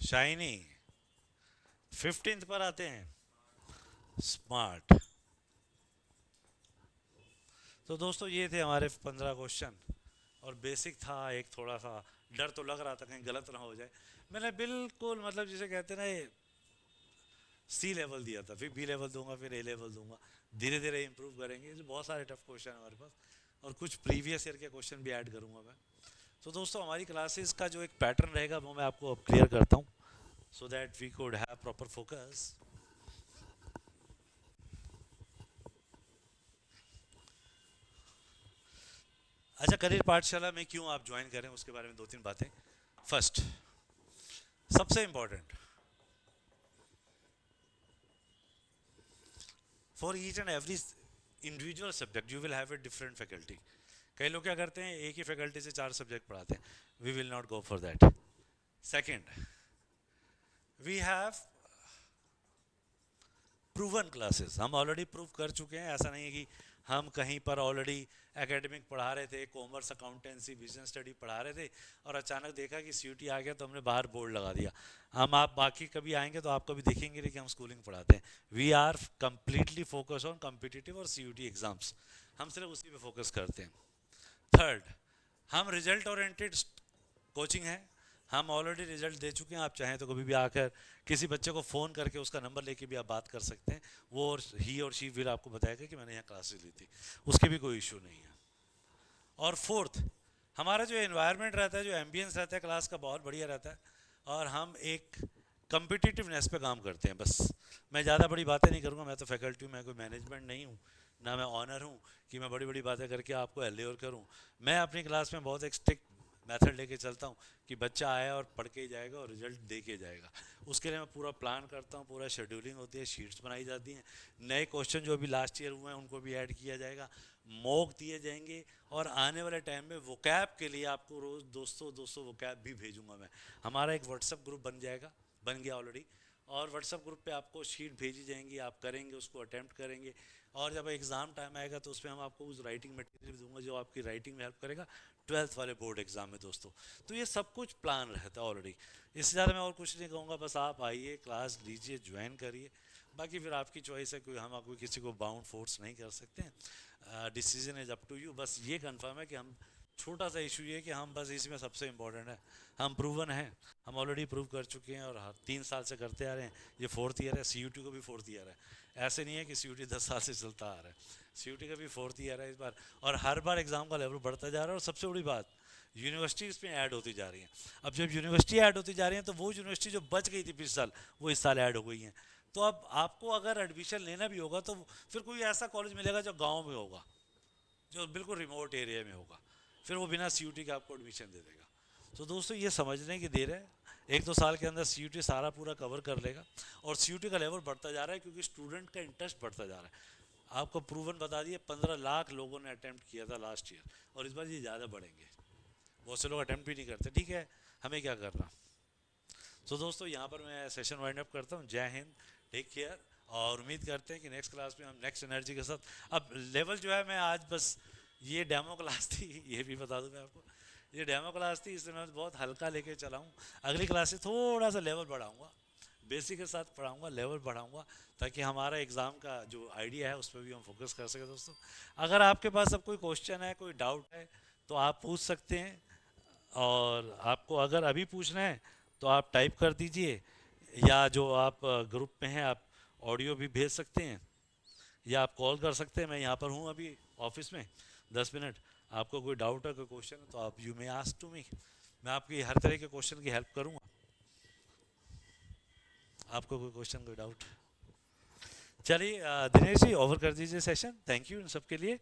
शाइनी। 15th पर आते हैं, स्मार्ट। तो दोस्तों ये थे हमारे 15 क्वेश्चन, और बेसिक था, एक थोड़ा सा डर तो लग रहा था कहीं गलत ना हो जाए। मैंने बिल्कुल मतलब जिसे कहते हैं ना, सी लेवल दिया था, फिर बी लेवल दूंगा, फिर ए लेवल दूंगा, धीरे धीरे इंप्रूव करेंगे। बहुत सारे टफ क्वेश्चन है हमारे पास, और कुछ प्रीवियस ईयर के क्वेश्चन भी ऐड करूंगा मैं। तो दोस्तों हमारी क्लासेस का जो एक पैटर्न रहेगा वो मैं आपको अब क्लियर करता हूँ, so that we could have proper focus. अच्छा, करियर पाठशाला में क्यों आप ज्वाइन करें उसके बारे में 2-3 बातें। फर्स्ट, सबसे important, for each and every individual subject you will have a different faculty. कई लोग क्या करते हैं, एक ही फैकल्टी से 4 सब्जेक्ट पढ़ाते हैं. We will not go for that. Second, we have proven classes. हम ऑलरेडी प्रूव कर चुके हैं. ऐसा नहीं है कि हम कहीं पर ऑलरेडी एकेडमिक पढ़ा रहे थे, कॉमर्स, अकाउंटेंसी, बिजनेस स्टडी पढ़ा रहे थे और अचानक देखा कि सीयूटी आ गया तो हमने बाहर बोर्ड लगा दिया. हम आप बाकी कभी आएंगे तो आप कभी देखेंगे नहीं कि हम स्कूलिंग पढ़ाते हैं. We are completely focus on competitive और सीयूटी एग्जाम्स. हम सिर्फ उसी पे फोकस करते हैं. थर्ड, हम रिजल्ट ओरिएंटेड कोचिंग है. हम ऑलरेडी रिजल्ट दे चुके हैं. आप चाहें तो कभी भी आकर किसी बच्चे को फ़ोन करके उसका नंबर लेके भी आप बात कर सकते हैं. वो और ही और शी फिर आपको बताएगा कि मैंने यहाँ क्लासेस ली थी. उसके भी कोई इशू नहीं है. और फोर्थ, हमारा जो एनवायरनमेंट रहता है, जो एम्बियंस रहता है क्लास का, बहुत बढ़िया रहता है. और हम एक कम्पिटिटिवनेस पे काम करते हैं. बस मैं ज़्यादा बड़ी बातें नहीं करूँगा. मैं तो फैकल्टी हूँ, मैं कोई मैनेजमेंट नहीं हूँ, ना मैं ऑनर हूँ कि मैं बड़ी बड़ी बातें करके आपको एल्योर करूँ. मैं अपनी क्लास में बहुत एक स्ट्रिक्ट मेथड लेके चलता हूँ कि बच्चा आया और पढ़ के ही जाएगा और रिजल्ट दे के जाएगा. उसके लिए मैं पूरा प्लान करता हूँ, पूरा शेड्यूलिंग होती है, शीट्स बनाई जाती हैं. नए क्वेश्चन जो अभी लास्ट ईयर हुए हैं उनको भी ऐड किया जाएगा, मॉक दिए जाएंगे. और आने वाले टाइम में वोकैब के लिए आपको रोज़ 200 वोकैब भी भेजूंगा मैं. हमारा एक व्हाट्सअप ग्रुप बन जाएगा, बन गया ऑलरेडी. और व्हाट्सअप ग्रुप पे आपको शीट भेजी जाएंगी, आप करेंगे, उसको अटैम्प्ट करेंगे. और जब एग्ज़ाम टाइम आएगा तो उसमें हम आपको उस राइटिंग मटेरियल दूंगा जो आपकी राइटिंग में हेल्प करेगा 12th वाले बोर्ड एग्ज़ाम में दोस्तों. तो ये सब कुछ प्लान रहता है ऑलरेडी. इससे ज़्यादा मैं और कुछ नहीं कहूँगा. बस आप आइए, क्लास लीजिए, ज्वाइन करिए. बाकी फिर आपकी चॉइस है. कोई हम कोई किसी को बाउंड फोर्स नहीं कर सकते हैं. Decision is up to you. बस ये कंफर्म है कि हम, छोटा सा इशू ये है कि हम बस इसमें सबसे इम्पोर्टेंट है, हम प्रूवन हैं. हम ऑलरेडी प्रूव कर चुके हैं और हर 3 साल से करते आ रहे हैं. ये 4th ईयर है. सीयूटी को भी 4th ईयर है. ऐसे नहीं है कि सीयूटी 10 साल से चलता आ रहा है. सीयूटी का भी 4th ईयर है इस बार. और हर बार एग्ज़ाम का लेवल बढ़ता जा रहा है. और सबसे बड़ी बात, यूनिवर्सिटी इसमें ऐड होती जा रही हैं. अब जब यूनिवर्सिटी ऐड होती जा रही हैं तो वो यूनिवर्सिटी जो बच गई थी पिछले साल, वो इस साल ऐड हो गई हैं. तो अब आपको अगर एडमिशन लेना भी होगा तो फिर कोई ऐसा कॉलेज मिलेगा जो गाँव में होगा, जो बिल्कुल रिमोट एरिया में होगा. फिर वो बिना सीयूटी के आपको एडमिशन दे देगा. तो दोस्तों ये समझने की देर है. 1-2 साल के अंदर सीयूटी सारा पूरा कवर कर लेगा. और सीयूटी का लेवल बढ़ता जा रहा है क्योंकि स्टूडेंट का इंटरेस्ट बढ़ता जा रहा है. आपको प्रूवन बता दिए, 15 लाख लोगों ने अटैम्प्ट किया था लास्ट ईयर. और इस बार ये ज़्यादा बढ़ेंगे. बहुत से लोग अटैम्प्ट भी नहीं करते. ठीक है, हमें क्या करना. तो दोस्तों यहाँ पर मैं सेशन वाइंड अप करता हूँ. जय हिंद, टेक केयर. और उम्मीद करते हैं कि नेक्स्ट क्लास में हम नेक्स्ट एनर्जी के साथ. अब लेवल जो है, मैं आज बस ये डेमो क्लास थी, ये भी बता दूं मैं आपको, ये डेमो क्लास थी, इसलिए मैं बहुत हल्का लेके चला हूँ. अगली क्लास से थोड़ा सा लेवल बढ़ाऊँगा, बेसिक के साथ पढ़ाऊँगा, लेवल बढ़ाऊँगा, ताकि हमारा एग्ज़ाम का जो आइडिया है उस पर भी हम फोकस कर सकें. दोस्तों अगर आपके पास अब कोई क्वेश्चन है, कोई डाउट है तो आप पूछ सकते हैं. और आपको अगर अभी पूछना है तो आप टाइप कर दीजिए, या जो आप ग्रुप में हैं आप ऑडियो भी भेज सकते हैं, या आप कॉल कर सकते हैं. मैं यहाँ पर हूँ अभी ऑफिस में 10 मिनट. आपको कोई डाउट है, कोई क्वेश्चन है तो आप you may ask to me. मैं आपकी हर तरह के क्वेश्चन की हेल्प करूँगा. आपको कोई क्वेश्चन, कोई डाउट. चलिए दिनेश जी ओवर कर दीजिए सेशन. थैंक यू इन सब के लिए.